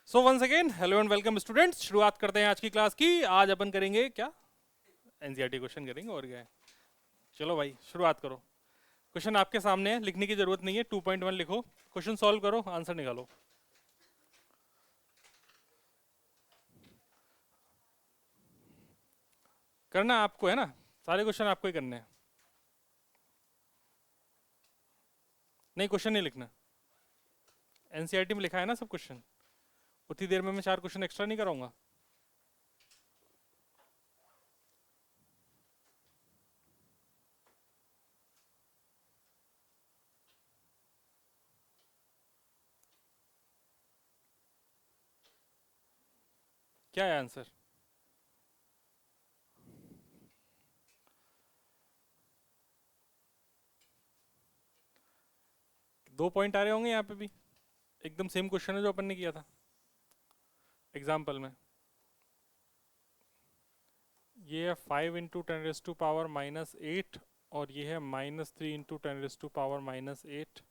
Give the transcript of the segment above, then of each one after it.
So once again hello and welcome students. शुरुआत करते हैं आज की क्लास की। आज अपन करेंगे क्या? एनसीईआरटी क्वेश्चन करेंगे और क्या है। चलो भाई शुरुआत करो। क्वेश्चन आपके सामने है, लिखने की जरूरत नहीं है। 2.1 लिखो, क्वेश्चन सॉल्व करो, आंसर निकालो। करना आपको है ना, सारे क्वेश्चन आपको ही करने हैं। नहीं, क्वेश्चन नहीं लिखना। एनसीईआरटी में लिखा है ना सब क्वेश्चन। उतनी देर में मैं 4 क्वेश्चन एक्स्ट्रा नहीं कराऊंगा। क्या है आंसर? 2 पॉइंट आ रहे होंगे यहाँ पे भी। एकदम सेम क्वेश्चन है जो अपन ने किया था एग्जाम्पल में। ये है 5 × 10⁻⁻8 और ये है -3 × 10⁻⁻8।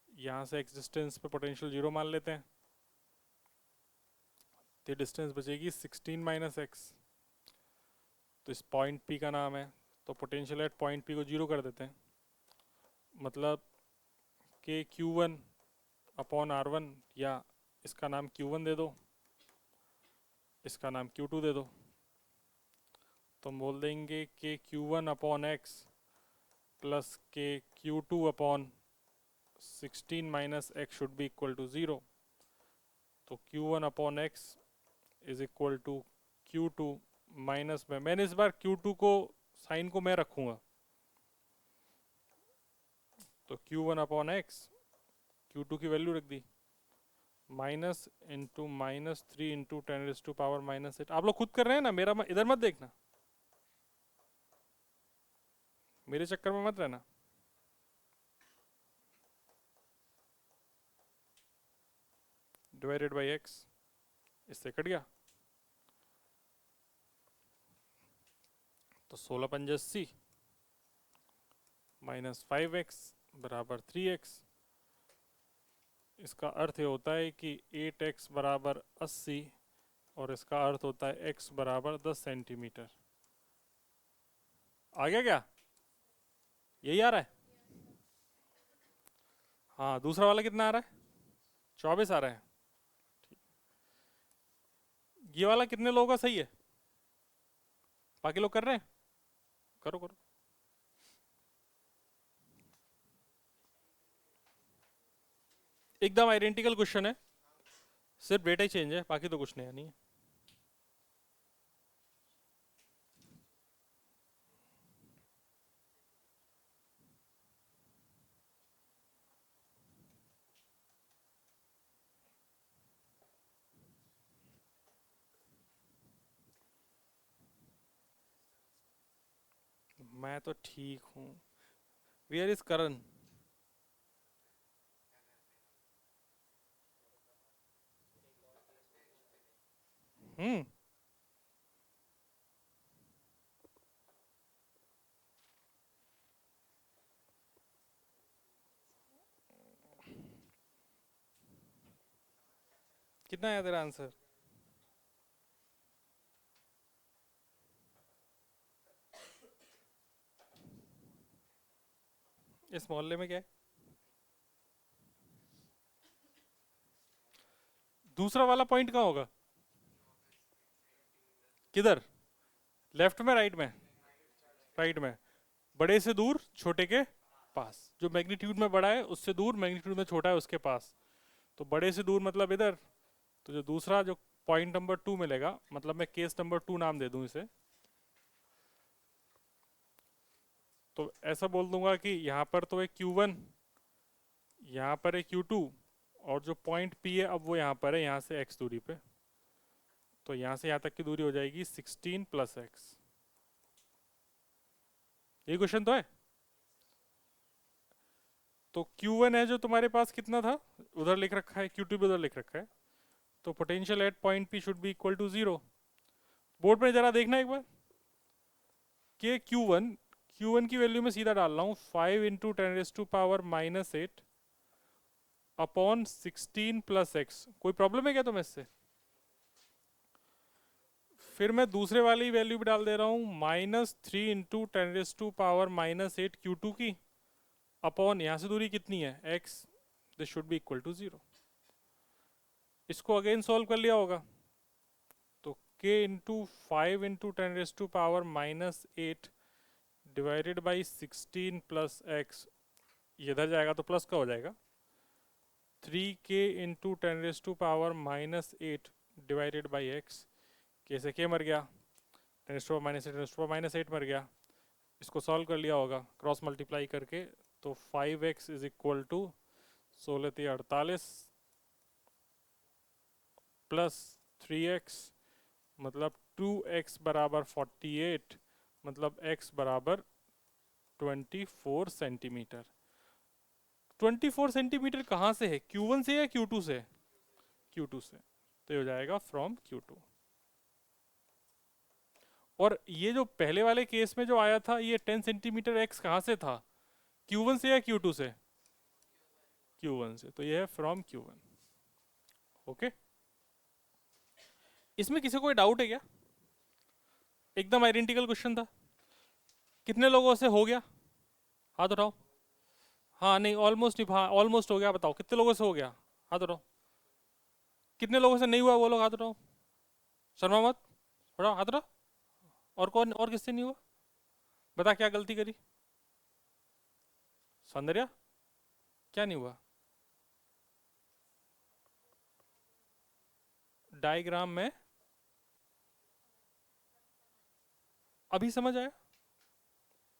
यहाँ से एक्स डिस्टेंस पे पोटेंशियल 0 मान लेते हैं, तो डिस्टेंस बचेगी 16 - x। तो इस पॉइंट पी का नाम है, तो पोटेंशियल एट पॉइंट पी को 0 कर देते हैं। मतलब के Q1/R1, या इसका नाम Q1 दे दो, इसका नाम Q2 दे दो। तो हम बोल देंगे के Q1/x प्लस के Q2/16 - x should be equal to 0। तो Q1/x is equal to Q2 minus में, मैंने इस बार Q2 को साइन को मैं रखूंगा, तो Q1/x Q2 की वैल्यू रख दी, माइनस इंटू -3 × 10⁻⁻8। आप लोग खुद कर रहे हैं ना, मेरा इधर मत देखना, मेरे चक्कर में मत रहना। डिवाइडेड बाई x, इससे कट गया, तो 16×5 = 80 -5x बराबर 3x। इसका अर्थ ये होता है कि 8x बराबर 80 और इसका अर्थ होता है x बराबर 10 सेंटीमीटर। आ गया क्या? यही आ रहा है? हाँ, दूसरा वाला कितना आ रहा है? 24 आ रहा है। ये वाला कितने लोगों का सही है? बाकी लोग कर रहे हैं? करो करो। एकदम आइडेंटिकल क्वेश्चन है, सिर्फ डेटा ही चेंज है, बाकी तो कुछ नया नहीं है। मैं तो ठीक हूँ। वेयर इज करण? हम्म। कितना है तेरा आंसर? इस मोहल्ले में क्या है? दूसरा वाला पॉइंट कहाँ होगा? किधर? लेफ्ट में राइट में? राइट में। बड़े से दूर छोटे के पास, जो मैग्नीट्यूड में बड़ा है उससे दूर, मैग्नीट्यूड में छोटा है उसके पास। तो बड़े से दूर मतलब इधर। तो जो दूसरा जो पॉइंट नंबर 2 मिलेगा, मतलब मैं केस नंबर 2 नाम दे दूं इसे, तो ऐसा बोल दूंगा कि यहाँ पर तो एक Q1, यहाँ पर एक Q2, और जो पॉइंट P है अब वो यहाँ पर है, यहाँ से x दूरी पे। तो यहाँ से यहाँ तक की दूरी हो जाएगी 16 + x। ये क्वेश्चन तो है। तो Q1 है जो तुम्हारे पास, कितना था उधर लिख रखा है, Q2 भी उधर लिख रखा है। तो potential at point P should be equal to 0। Board में जरा देखना एक बार कि Q1 की वैल्यू में सीधा डाल रहा हूँ, 5 × 10⁻⁻8 अपॉन 16 प्लस एक्स। कोई प्रॉब्लम है क्या तुम्हें इससे? फिर मैं दूसरे वाली वैल्यू भी डाल दे रहा हूँ, -3 × 10⁻⁻8 Q2 की, अपॉन यहाँ से दूरी कितनी है x, this should be equal to 0। इसको अगेन सॉल्व कर लिया होगा तो k × 5 × 10⁻⁻8 divided by 16 plus x, ये इधर जाएगा तो प्लस का हो जाएगा, 3k × 10⁻⁻8 डिवाइडेड बाई एक्स, के से के मर गया, 10⁻⁻8 मर गया। इसको सॉल्व कर लिया होगा क्रॉस मल्टीप्लाई करके, तो 5x is equal to 16×3 = 48 plus 3x मतलब 2x बराबर 48, मतलब x बराबर 24 सेंटीमीटर। 24 सेंटीमीटर कहाँ से है, Q1 से या Q2 से? Q2 से, तो ये हो जाएगा फ्रॉम Q2। और ये जो पहले वाले केस में जो आया था, ये 10 सेंटीमीटर x कहाँ से था, Q1 से या Q2 से? Q1 से, तो ये है फ्रॉम Q1। ओके, इसमें किसी को कोई डाउट है क्या? एकदम आइडेंटिकल क्वेश्चन था। कितने लोगों से हो गया, हाथ उठाओ। हाँ नहीं, ऑलमोस्ट नहीं, हाँ ऑलमोस्ट हो गया। बताओ कितने लोगों से हो गया, हाथ उठाओ। कितने लोगों से नहीं हुआ वो लोग हाथ उठाओ, शर्मा मत, उठाओ हाथ उठाओ। और कौन, और किससे नहीं हुआ? बता क्या गलती करी सौंदर्या, क्या नहीं हुआ? डायग्राम में अभी समझ आया,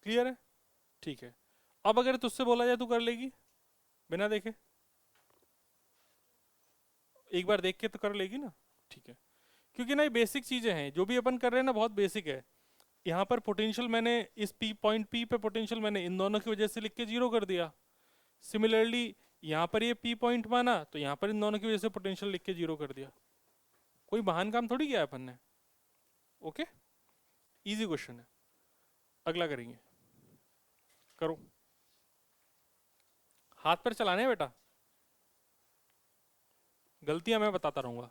क्लियर है? ठीक है, अब अगर तुझसे बोला जाए तू कर लेगी बिना देखे? एक बार देख के तो कर लेगी ना? ठीक है, क्योंकि ना ये बेसिक चीजें हैं जो भी अपन कर रहे हैं ना, बहुत बेसिक है। यहाँ पर पोटेंशियल मैंने इस पी पॉइंट पी पे पोटेंशियल मैंने इन दोनों की वजह से लिख के 0 कर दिया। सिमिलरली यहाँ पर ये पी पॉइंट माना तो यहाँ पर इन दोनों की वजह से पोटेंशियल लिख के 0 कर दिया। कोई महान काम थोड़ी किया है अपन ने। ओके, इजी क्वेश्चन है। अगला करेंगे, करो। हाथ पर चलाने हैं बेटा, गलतियां मैं बताता रहूंगा।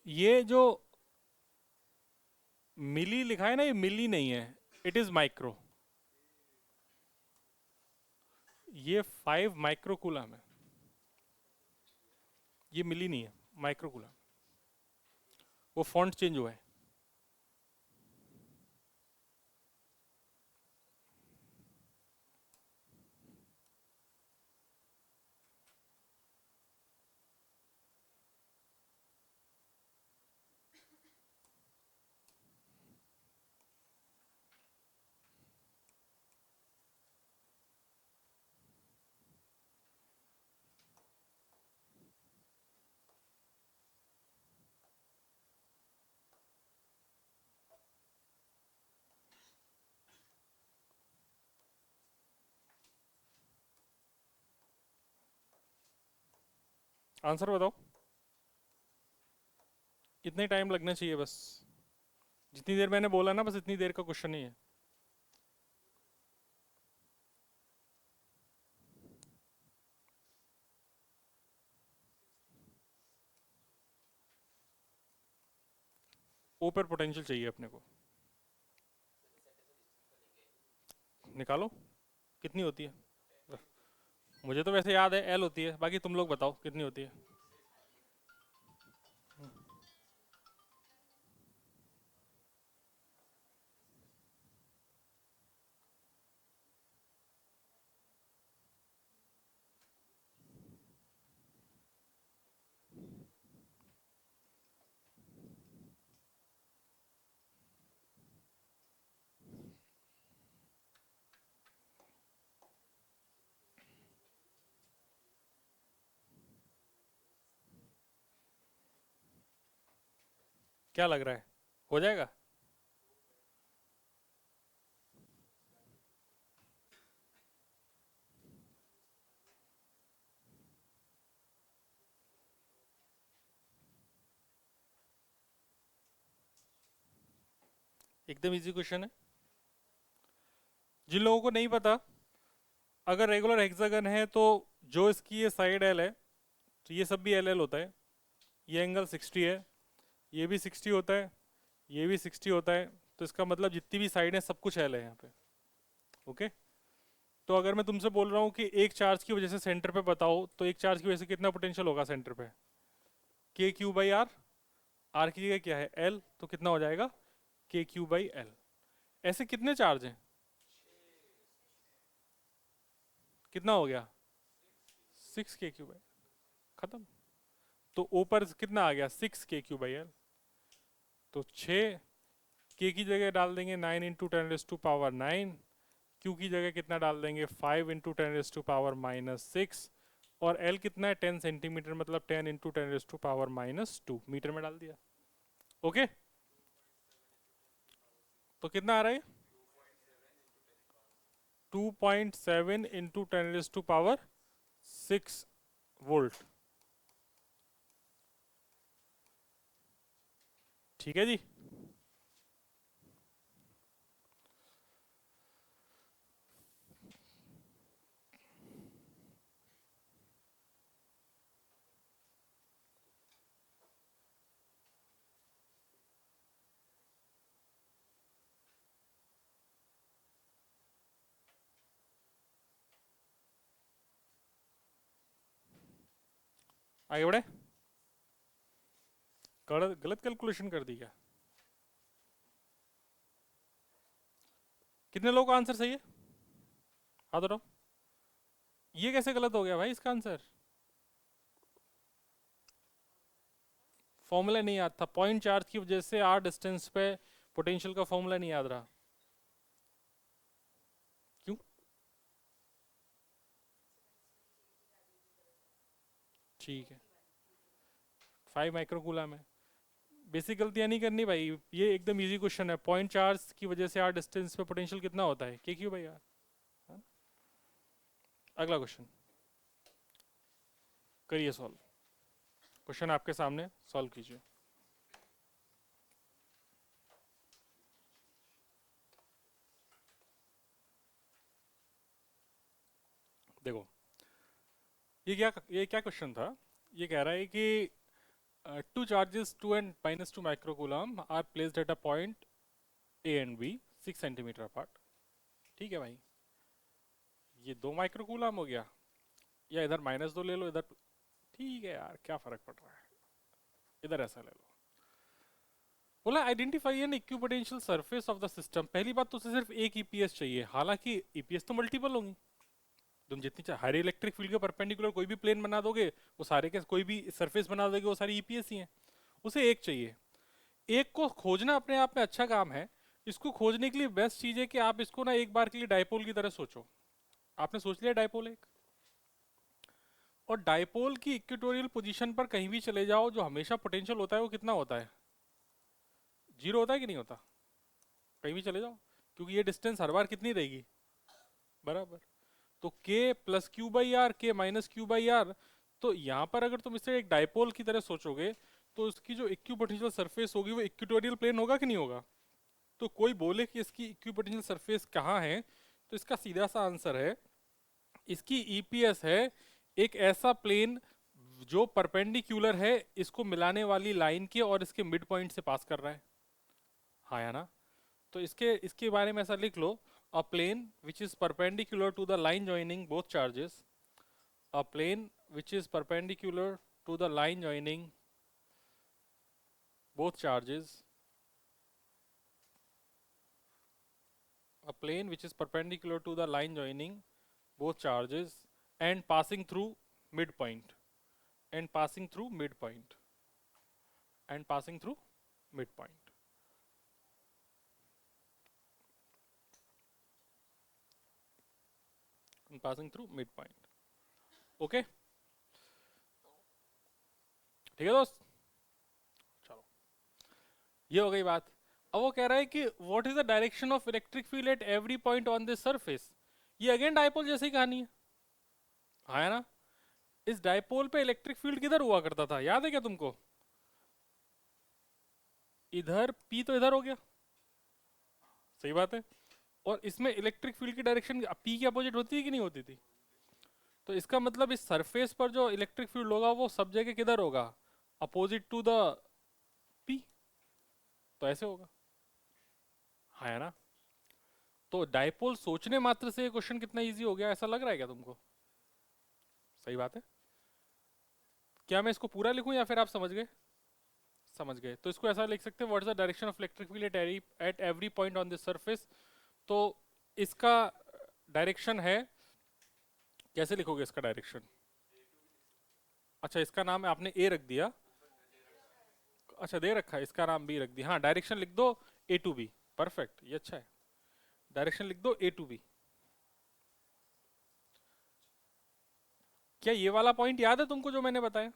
ये जो मिली लिखा है ना, ये मिली नहीं है, इट इज माइक्रो। ये 5 माइक्रोकूलम है, ये मिली नहीं है, माइक्रोकूलम। वो फॉन्ट चेंज हुआ है। आंसर बताओ, इतने टाइम लगना चाहिए बस, जितनी देर मैंने बोला ना, बस इतनी देर का क्वेश्चन ही है। ऊपर पोटेंशियल चाहिए अपने को, निकालो कितनी होती है। मुझे तो वैसे याद है एल होती है, बाकी तुम लोग बताओ कितनी होती है। क्या लग रहा है, हो जाएगा? एकदम इजी क्वेश्चन है। जिन लोगों को नहीं पता, अगर रेगुलर हेक्सागन है तो जो इसकी ये साइड एल है, तो ये सब भी एल एल होता है। ये एंगल 60 है, ये भी 60 होता है, ये भी 60 होता है। तो इसका मतलब जितनी भी साइड है सब कुछ एल है यहाँ पे। ओके। तो अगर मैं तुमसे बोल रहा हूँ कि एक चार्ज की वजह से सेंटर पे बताओ, तो एक चार्ज की वजह से कितना पोटेंशियल होगा सेंटर पे? के क्यू बाई आर। आर की जगह क्या है, एल, तो कितना हो जाएगा, के क्यू बाई एल। ऐसे कितने चार्ज हैं, कितना हो गया, 6 के क्यू बाई, खत्म। तो ऊपर कितना आ गया, 6 के क्यू बाई एल। तो 6 की जगह डाल देंगे 9 × 10⁻⁹ क्यू की जगह कितना डाल देंगे, 5 × 10⁻⁻⁶। और एल कितना है, 10 सेंटीमीटर, मतलब 10 × 10⁻⁻2 मीटर में डाल दिया। ओके। तो कितना आ रहा है, 2.7 × 10⁻⁶ ठीक है जी। आगे बढ़े। गलत कैलकुलेशन कर दी क्या? कितने लोगों का आंसर सही है, हाथ उठाओ। ये कैसे गलत हो गया भाई इसका आंसर? फॉर्मूला नहीं याद था, पॉइंट चार्ज की वजह से आर डिस्टेंस पे पोटेंशियल का फॉर्मूला नहीं याद रहा। क्यों? ठीक है, 5 माइक्रोकूलम है। बेसिक गलतियां नहीं करनी भाई, ये एकदम इजी क्वेश्चन है। पॉइंट चार्ज की वजह से आर डिस्टेंस पे पोटेंशियल कितना होता है, के क्यू बाई आर। अगला क्वेश्चन करिए सॉल्व। क्वेश्चन आपके सामने, सॉल्व कीजिए। देखो, ये क्या क्वेश्चन था। ये कह रहा है कि two charges 2 and -2 microcoulomb are placed at a point A and B 6 centimetre apart। ठीक है भाई, ये 2 माइक्रोकूलम हो गया, या इधर -2 ले लो इधर, ठीक है यार क्या फर्क पड़ रहा है, इधर ऐसा ले लो। बोला identify N equipotential surface of the system. पहली बात तो उसे सिर्फ एक ईपीएस चाहिए, हालांकि ईपीएस तो मल्टीपल होंगी। तुम जितनी चाहे हर इलेक्ट्रिक फील्ड के परपेंडिकुलर कोई भी प्लेन बना दोगे, वो सारे के कोई भी सरफेस बना दोगे, वो सारी ईपीएस ही हैं। उसे एक चाहिए। एक को खोजना अपने आप में अच्छा काम है। इसको खोजने के लिए बेस्ट चीज है कि आप इसको ना एक बार के लिए डायपोल की तरह सोचो। आपने सोच लिया डायपोल एक, और डायपोल की इक्वेटोरियल पोजीशन पर कहीं भी चले जाओ, जो हमेशा पोटेंशियल होता है वो कितना होता है, 0 होता है कि नहीं होता? कहीं भी चले जाओ, क्योंकि ये डिस्टेंस हर बार कितनी रहेगी, बराबर। तो k plus Q by R, K minus Q by R. तो यहाँ पर अगर तुम इसे एक डायपोल की तरह सोचोगे, तो इसकी जो इक्विपोटेंशियल सरफेस होगी वो इक्वेटोरियल प्लेन होगा कि नहीं होगा? तो कोई बोले कि इसकी इक्विपोटेंशियल सरफेस कहाँ है, तो इसका सीधा सा आंसर है, इसकी ईपीएस है एक ऐसा प्लेन जो परपेंडिकुलर है इसको मिलाने वाली लाइन के और इसके मिड पॉइंट से पास कर रहा है। हाँ या ना? तो इसके इसके बारे में ऐसा लिख लो, a plane which is perpendicular to the line joining both charges, a plane which is perpendicular to the line joining both charges, a plane which is perpendicular to the line joining both charges and passing through midpoint, and passing through midpoint, and passing through midpoint, and passing through midpoint। Okay, ठीक है दोस्त, चलो। ये हो गई बात। अब वो कह रहा है कि what is the direction of electric field at every point on this surface. ये अगेन डायपोल जैसी कहानी है, हाँ है ना। इस डायपोल पे इलेक्ट्रिक फील्ड किधर हुआ करता था, याद है क्या तुमको? इधर पी तो इधर हो गया, सही बात है। और इसमें इलेक्ट्रिक फील्ड की डायरेक्शन पी के अपोजिट होती है कि नहीं होती थी? तो इसका मतलब इस सरफेस पर जो इलेक्ट्रिक फील्ड होगा वो सब जगह किधर होगा, अपोजिट टू द पी। तो ऐसे होगा, हाँ है ना। तो डायपोल सोचने मात्र से क्वेश्चन कितना इजी हो गया, ऐसा लग रहा है क्या तुमको? सही बात है। क्या मैं इसको पूरा लिखूं या फिर आप समझ गए? समझ गए। तो इसको ऐसा लिख सकते हैं, what is the direction of electric field at every point on this surface. तो इसका डायरेक्शन है, कैसे लिखोगे इसका डायरेक्शन? अच्छा, इसका नाम आपने ए रख दिया, अच्छा दे रखा है, इसका नाम बी रख दिया। हाँ, डायरेक्शन लिख दो ए टू बी, परफेक्ट, ये अच्छा है। डायरेक्शन लिख दो ए टू बी। क्या ये वाला पॉइंट याद है तुमको जो मैंने बताया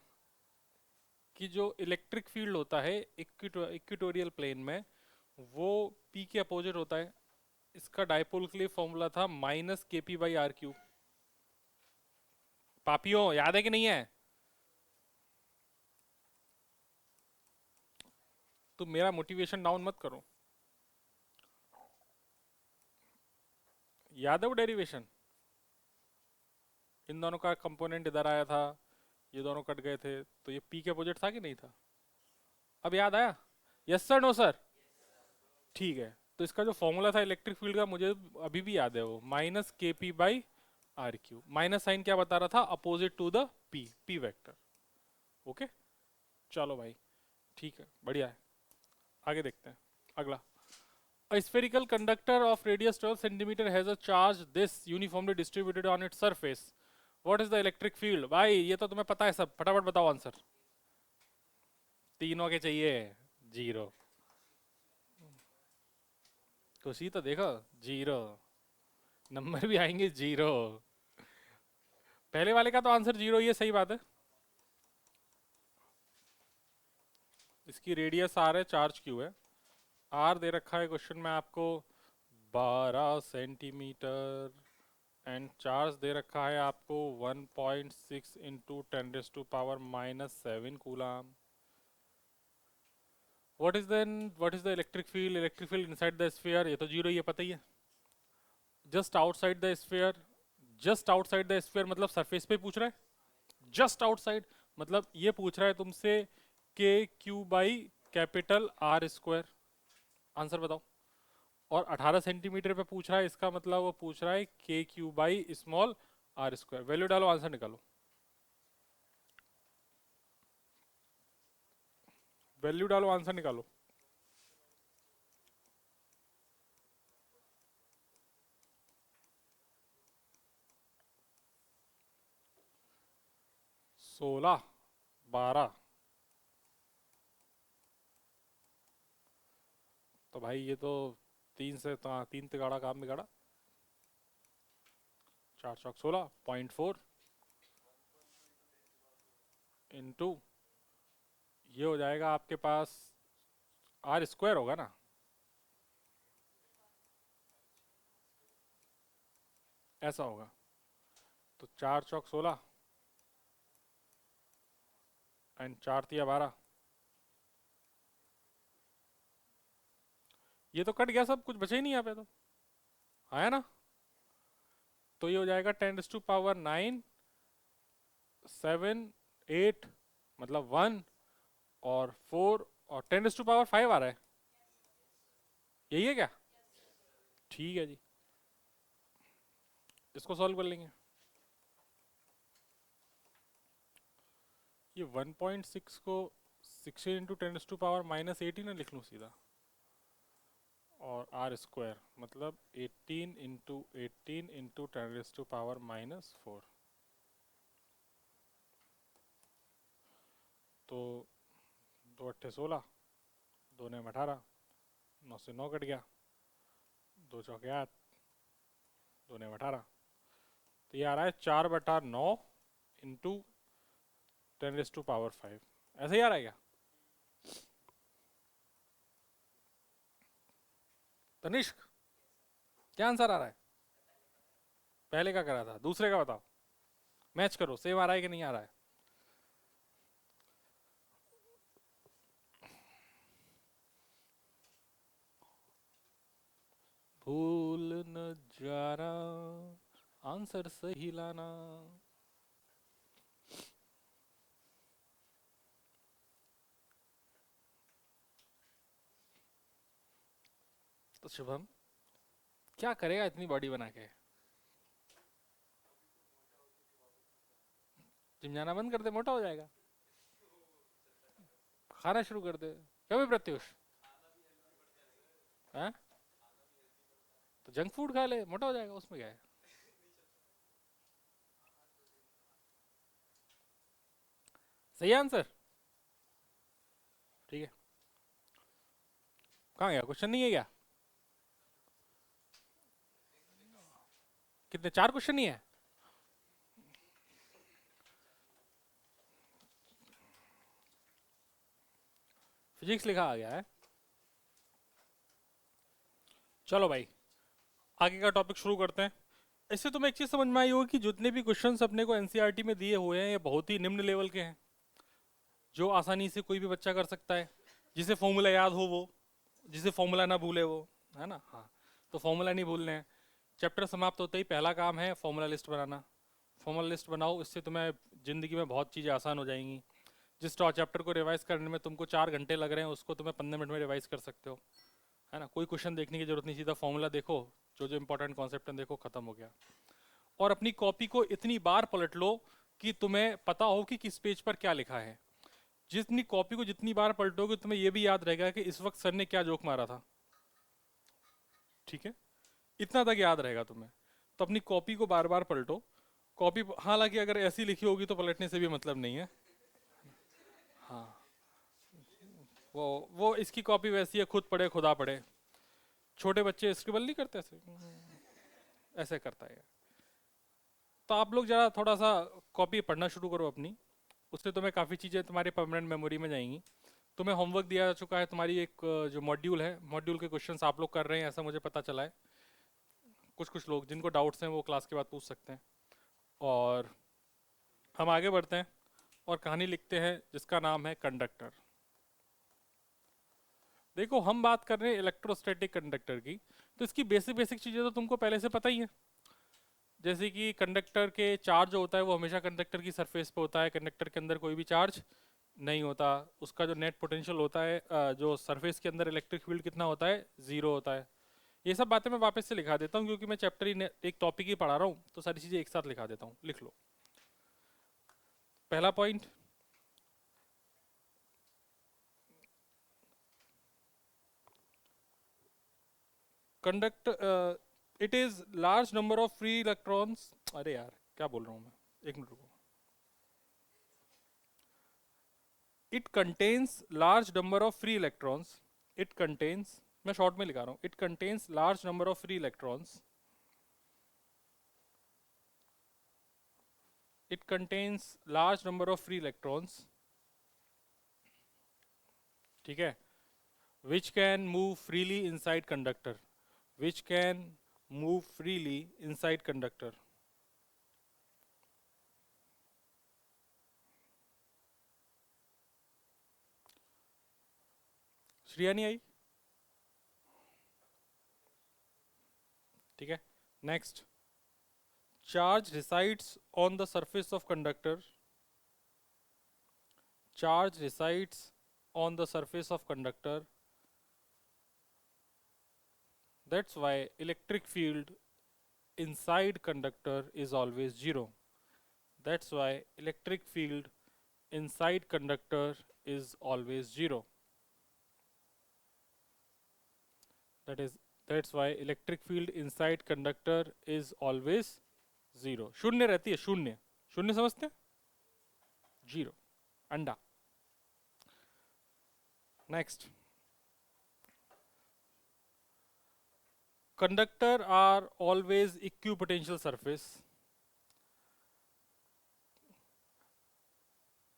कि जो इलेक्ट्रिक फील्ड होता है इक्वेटोरियल प्लेन में, वो पी के अपोजिट होता है। इसका डायपोल के लिए फॉर्मूला था minus K P by R Q. पापियों याद है कि नहीं है? तुम मेरा मोटिवेशन डाउन मत करो, याद है वो डेरिवेशन? इन दोनों का कंपोनेंट इधर आया था, ये दोनों कट गए थे, तो ये पी के अपोजिट था कि नहीं था? अब याद आया? Yes sir, no sir? ठीक है। तो इसका जो फॉर्मूला था इलेक्ट्रिक फील्ड का, मुझे अभी भी याद है, वो minus K P by R Q. Minus sine क्या बता रहा था, opposite to the P, P vector. Okay, चलो भाई, ठीक है, बढ़िया है। आगे देखते हैं अगला। A spherical conductor of radius 12 centimeter has a charge this uniformly distributed on its surface. What is the electric field? भाई ये तो तुम्हें पता है सब, फटाफट बताओ आंसर। तीनों के चाहिए, जीरो। खुशी तो देखो, जीरो। नंबर भी आएंगे जीरो। पहले वाले का तो आंसर जीरो ही है, सही बात है। इसकी रेडियस आर है, चार्ज क्यू है। आर दे रखा है क्वेश्चन में आपको 12 सेंटीमीटर, एंड चार्ज दे रखा है आपको 1.6 into 10⁻⁻⁷ coulomb. What is the electric field? Electric field inside the sphere, ये तो जीरो ही है, पता ही है। Just outside the sphere, just outside the sphere मतलब सरफेस पे पूछ रहा है। जस्ट आउटसाइड मतलब ये पूछ रहा है तुमसे के Q by capital R square. Answer बताओ। और 18 सेंटीमीटर पे पूछ रहा है, इसका मतलब वो पूछ रहा है K Q by small R square. Value डालो, आंसर निकालो। वैल्यू डालो, आंसर निकालो। सोलह, 12। तो भाई ये तो तीन से तो, तीन तिगाड़ा काम बिगाड़ा। 4 चौक 16, 0.4 इंटू, ये हो जाएगा आपके पास आर स्क्वायर होगा ना, ऐसा होगा। तो 4 चौक 16 एंड 4 तिया 12। ये तो कट गया सब, कुछ बचा ही नहीं यहाँ पे तो, आया ना। तो ये हो जाएगा 10⁻⁹ 7 8 मतलब 1 और 4 और 10⁻⁵ आ रहा है, यही है क्या? ठीक है जी, इसको सॉल्व कर लेंगे। ये 1.6 को 16 इंटू 10⁻⁻⁸ ना लिख लूँ सीधा, और आर स्क्वायर मतलब 18 इंटू 18 इंटू 10⁻⁻⁴। तो 2 8 16, 2 9 18, 9 से 9 कट गया, 2 चौके 8, 2 9 18। तो ये आ रहा है 4/9 इंटू 10⁻⁵। ऐसे ही आ रहा है क्या? तनिष्क, क्या आंसर आ रहा है? पहले का करा था, दूसरे का बताओ। मैच करो, सेम आ रहा है कि नहीं आ रहा है। भूल न जाना, आंसर सही लाना। तो शुभम क्या करेगा इतनी बॉडी बना के? जिम जाना बंद कर दे, मोटा हो जाएगा। खाना शुरू कर दे। क्या भी प्रत्युष? हाँ, तो जंक फूड खा ले, मोटा हो जाएगा, उसमें क्या है? सही आंसर। ठीक है। कहाँ गया? क्वेश्चन नहीं है क्या? कितने? 4 क्वेश्चन ही है? फिजिक्स लिखा आ गया है। चलो भाई, आगे का टॉपिक शुरू करते हैं। इससे तुम्हें एक चीज समझ में आई होगी कि जितने भी क्वेश्चंस अपने को एनसीईआरटी में दिए हुए हैं ये बहुत ही निम्न लेवल के हैं, जो आसानी से कोई भी बच्चा कर सकता है, जिसे फॉर्मूला याद हो वो, जिसे फॉर्मूला ना भूले वो, है ना? हाँ, तो फॉर्मूला नहीं भूलने हैं। चैप्टर समाप्त होते ही पहला काम है फॉर्मूला लिस्ट बनाना। फॉर्मूला लिस्ट बनाओ, इससे तुम्हें जिंदगी में बहुत चीज़ें आसान हो जाएंगी। जिस चैप्टर को रिवाइज करने में तुमको 4 घंटे लग रहे हैं उसको तुम्हें 15 मिनट में रिवाइज कर सकते हो, है ना? कोई क्वेश्चन देखने की जरूरत नहीं, सीधा फॉर्मूला देखो, जो जो इंपॉर्टेंट कॉन्सेप्ट है देखो, खत्म हो गया। और अपनी कॉपी को इतनी बार पलट लो कि तुम्हें पता हो कि किस पेज पर क्या लिखा है। जितनी कॉपी को जितनी बार पलटोगे तुम्हें यह भी याद रहेगा कि इस वक्त सर ने क्या जोक मारा था। ठीक है, इतना तक याद रहेगा तुम्हें। तो अपनी कॉपी को बार बार पलटो। कॉपी हालांकि अगर ऐसी लिखी होगी तो पलटने से भी मतलब नहीं है। हाँ, वो इसकी कॉपी वैसी है, खुद पढ़े खुदा पढ़े। छोटे बच्चे स्क्रिबल नहीं करते ऐसे, ऐसे करता है। तो आप लोग जरा थोड़ा सा कॉपी पढ़ना शुरू करो अपनी, उससे तुम्हें काफ़ी चीज़ें तुम्हारी परमानेंट मेमोरी में जाएंगी। तुम्हें होमवर्क दिया जा चुका है, तुम्हारी एक जो मॉड्यूल है, मॉड्यूल के क्वेश्चंस आप लोग कर रहे हैं ऐसा मुझे पता चला है। कुछ कुछ लोग जिनको डाउट्स हैं वो क्लास के बाद पूछ सकते हैं। और हम आगे बढ़ते हैं और कहानी लिखते हैं जिसका नाम है कंडक्टर। देखो, हम बात कर रहे हैं इलेक्ट्रोस्टैटिक कंडक्टर की, तो इसकी बेसिक बेसिक चीज़ें तो तुमको पहले से पता ही है। जैसे कि कंडक्टर के चार्ज जो होता है वो हमेशा कंडक्टर की सरफेस पे होता है, कंडक्टर के अंदर कोई भी चार्ज नहीं होता। उसका जो नेट पोटेंशियल होता है, जो सरफेस के अंदर इलेक्ट्रिक फील्ड कितना होता है, 0 होता है। ये सब बातें मैं वापस से लिखा देता हूँ क्योंकि मैं चैप्टर ही एक टॉपिक ही पढ़ा रहा हूँ, तो सारी चीज़ें एक साथ लिखा देता हूँ, लिख लो। पहला point, conduct it is large number of free electrons. अरे यार, क्या बोल रहा हूँ मैं, एक मिनट रुको। It contains large number of free electrons. It contains, मैं शॉर्ट में लिखा रहा हूँ, it contains large number of free electrons. It contains large number of free electrons, ठीक है, which can move freely inside conductor, which can move freely inside conductor। Shriya नहीं आई? ठीक है, next, charge resides on the surface of conductor, charge resides on the surface of conductor, that's why electric field inside conductor is always 0, that's why electric field inside conductor is always 0, that is that's why electric field inside conductor is always 0। शून्य रहती है, शून्य, शून्य समझते हैं, 0, अंडा। Next, conductor are always equipotential surface,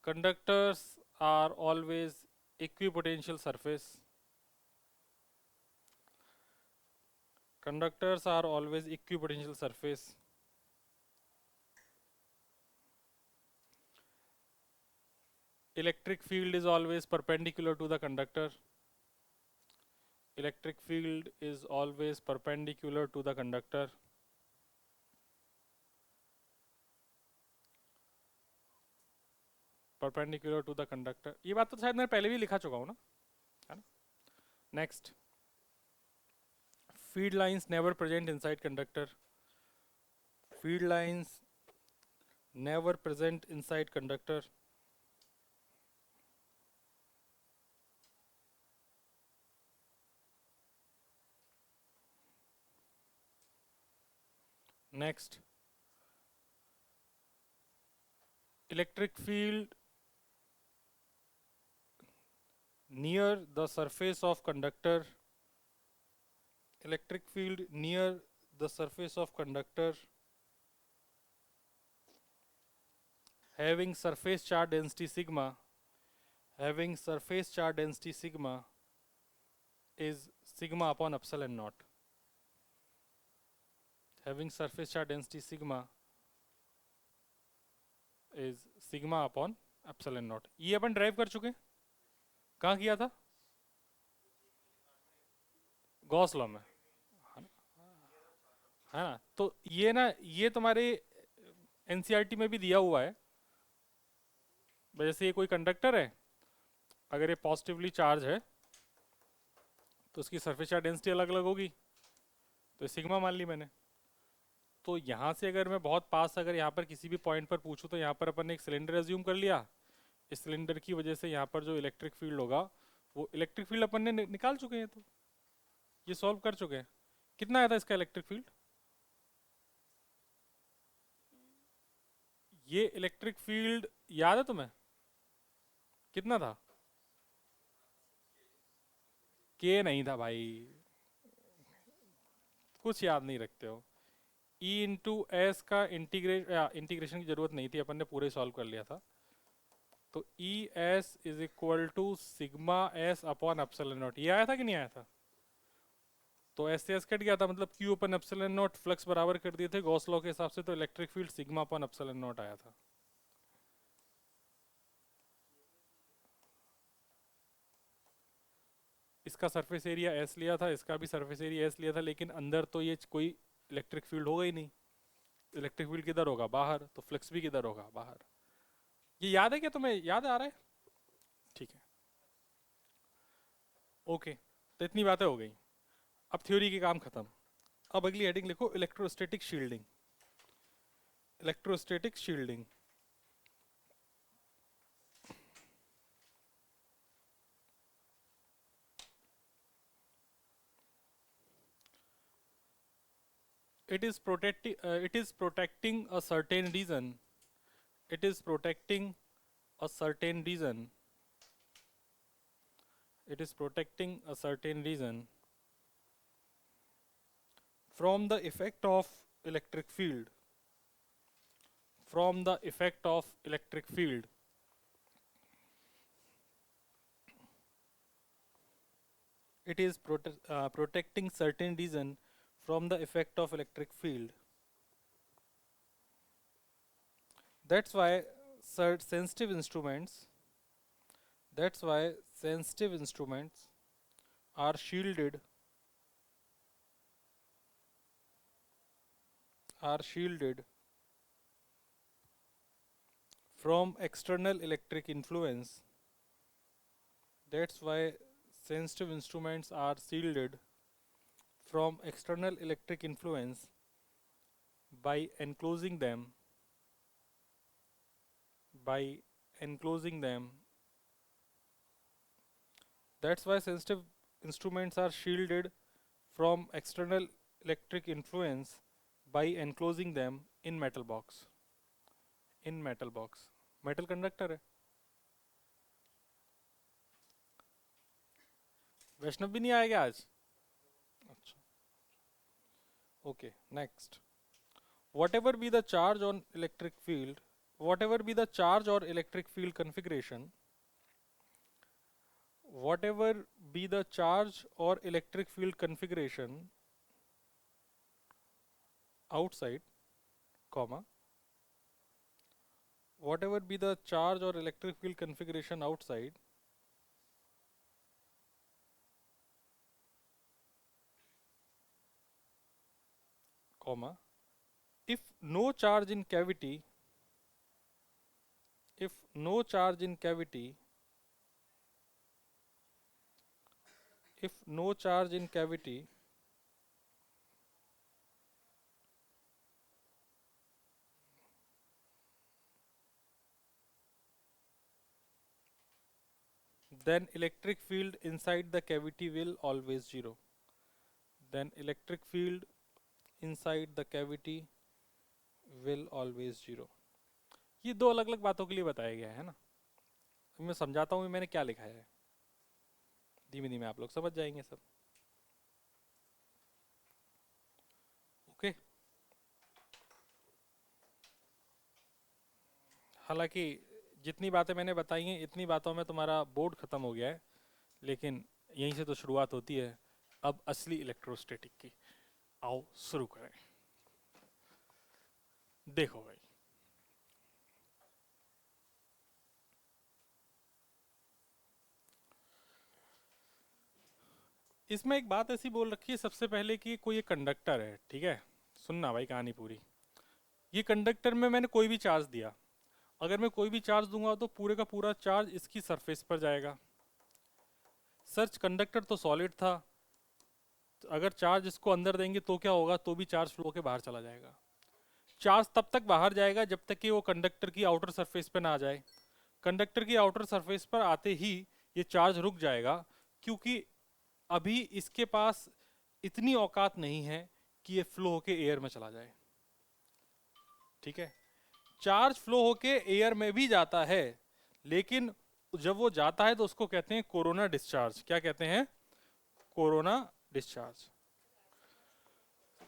conductors are always equipotential surface, conductors are always equipotential surface. Electric field is always perpendicular to the conductor. Electric field is always perpendicular to the conductor. Perpendicular to the conductor. ये बात तो शायद मैं पहले भी लिखा चुका हूँ ना, है ना? Next. Field lines never present inside conductor. Field lines never present inside conductor. Next. Electric field near the surface of conductor. Electric field near the surface of conductor having surface charge density sigma, having surface charge density sigma is sigma upon epsilon naught. Having surface charge density sigma is sigma upon epsilon naught. ये अपन drive कर चुके हैं, कहाँ किया था? Gauss law में, है ना? तो ये ना, ये तुम्हारे एनसीईआरटी में भी दिया हुआ है। जैसे ये कोई कंडक्टर है, अगर ये पॉजिटिवली चार्ज है तो उसकी सरफेस चार्ज डेंसिटी अलग अलग होगी, तो सिग्मा मान ली मैंने। तो यहाँ से अगर मैं बहुत पास, अगर यहाँ पर किसी भी पॉइंट पर पूछूं, तो यहाँ पर अपन ने एक सिलेंडर एज्यूम कर लिया। इस सिलेंडर की वजह से यहाँ पर जो इलेक्ट्रिक फील्ड होगा, वो इलेक्ट्रिक फील्ड अपन ने निकाल चुके हैं, तो ये सॉल्व कर चुके हैं। कितना आया था इसका इलेक्ट्रिक फील्ड? ये इलेक्ट्रिक फील्ड याद है तुम्हें कितना था? के नहीं था भाई, कुछ याद नहीं रखते हो। E इंटू एस का इंटीग्रेशन की जरूरत नहीं थी, अपन ने पूरे सॉल्व कर लिया था। तो E S is equal to sigma S upon epsilon naught. ये आया था कि नहीं आया था? तो एस से एस कट गया था, मतलब Q upon epsilon not, flux बराबर कर दिए थे गॉस लॉ के हिसाब से, तो electric field sigma upon epsilon not आया था। इसका सरफेस एरिया एस लिया था, इसका भी सरफेस एरिया एस लिया था, लेकिन अंदर तो ये कोई इलेक्ट्रिक फील्ड होगा ही नहीं। इलेक्ट्रिक फील्ड किधर होगा? बाहर। तो फ्लक्स भी किधर होगा? बाहर। ये याद है क्या तुम्हें? याद आ रहा है? ठीक है, ओके। तो इतनी बातें हो गई, अब थ्योरी की काम खत्म। अब अगली हेडिंग लिखो, electrostatic shielding. Electrostatic shielding. It is protecting a certain region. It is protecting a certain region. It is protecting a certain region from the effect of electric field. From the effect of electric field. It is protecting certain region from the effect of electric field. That's why sensitive instruments. That's why sensitive instruments are shielded. Are shielded from external electric influence. That's why sensitive instruments are shielded from external electric influence by enclosing them. By enclosing them. That's why sensitive instruments are shielded from external electric influence by enclosing them in metal box. In metal box. Metal conductor है। वैष्णव भी नहीं आएगा आज? अच्छा, okay. Next, whatever be the charge on electric field, whatever be the charge or electric field configuration, whatever be the charge or electric field configuration outside, comma, whatever be the charge or electric field configuration outside, comma, if no charge in cavity, if no charge in cavity, if no charge in cavity, then electric field inside the cavity will always zero. Then electric field inside the cavity will always zero. ये दो अलग अलग बातों के लिए बताया गया है ना. मैं समझाता हूँ मैंने क्या लिखा है, धीमे धीमे आप लोग समझ जाएंगे सब. ओके. हालांकि जितनी बातें मैंने बताई हैं इतनी बातों में तुम्हारा बोर्ड खत्म हो गया है, लेकिन यहीं से तो शुरुआत होती है अब असली इलेक्ट्रोस्टैटिक की. आओ शुरू करें. देखो भाई, इसमें एक बात ऐसी बोल रखी है सबसे पहले कि कोई एक कंडक्टर है, ठीक है. सुनना भाई कहानी पूरी. ये कंडक्टर में मैंने कोई भी चार्ज दिया, अगर मैं कोई भी चार्ज दूंगा तो पूरे का पूरा चार्ज इसकी सरफेस पर जाएगा. सर्च कंडक्टर तो सॉलिड था, तो अगर चार्ज इसको अंदर देंगे तो क्या होगा, तो भी चार्ज फ्लो के बाहर चला जाएगा. चार्ज तब तक बाहर जाएगा जब तक कि वो कंडक्टर की आउटर सरफेस पर ना आ जाए. कंडक्टर की आउटर सरफेस पर आते ही ये चार्ज रुक जाएगा, क्योंकि अभी इसके पास इतनी औकात नहीं है कि ये फ्लो होके एयर में चला जाए. ठीक है. चार्ज फ्लो होके एयर में भी जाता है, लेकिन जब वो जाता है तो उसको कहते हैं कोरोना डिस्चार्ज. क्या कहते हैं? Corona discharge.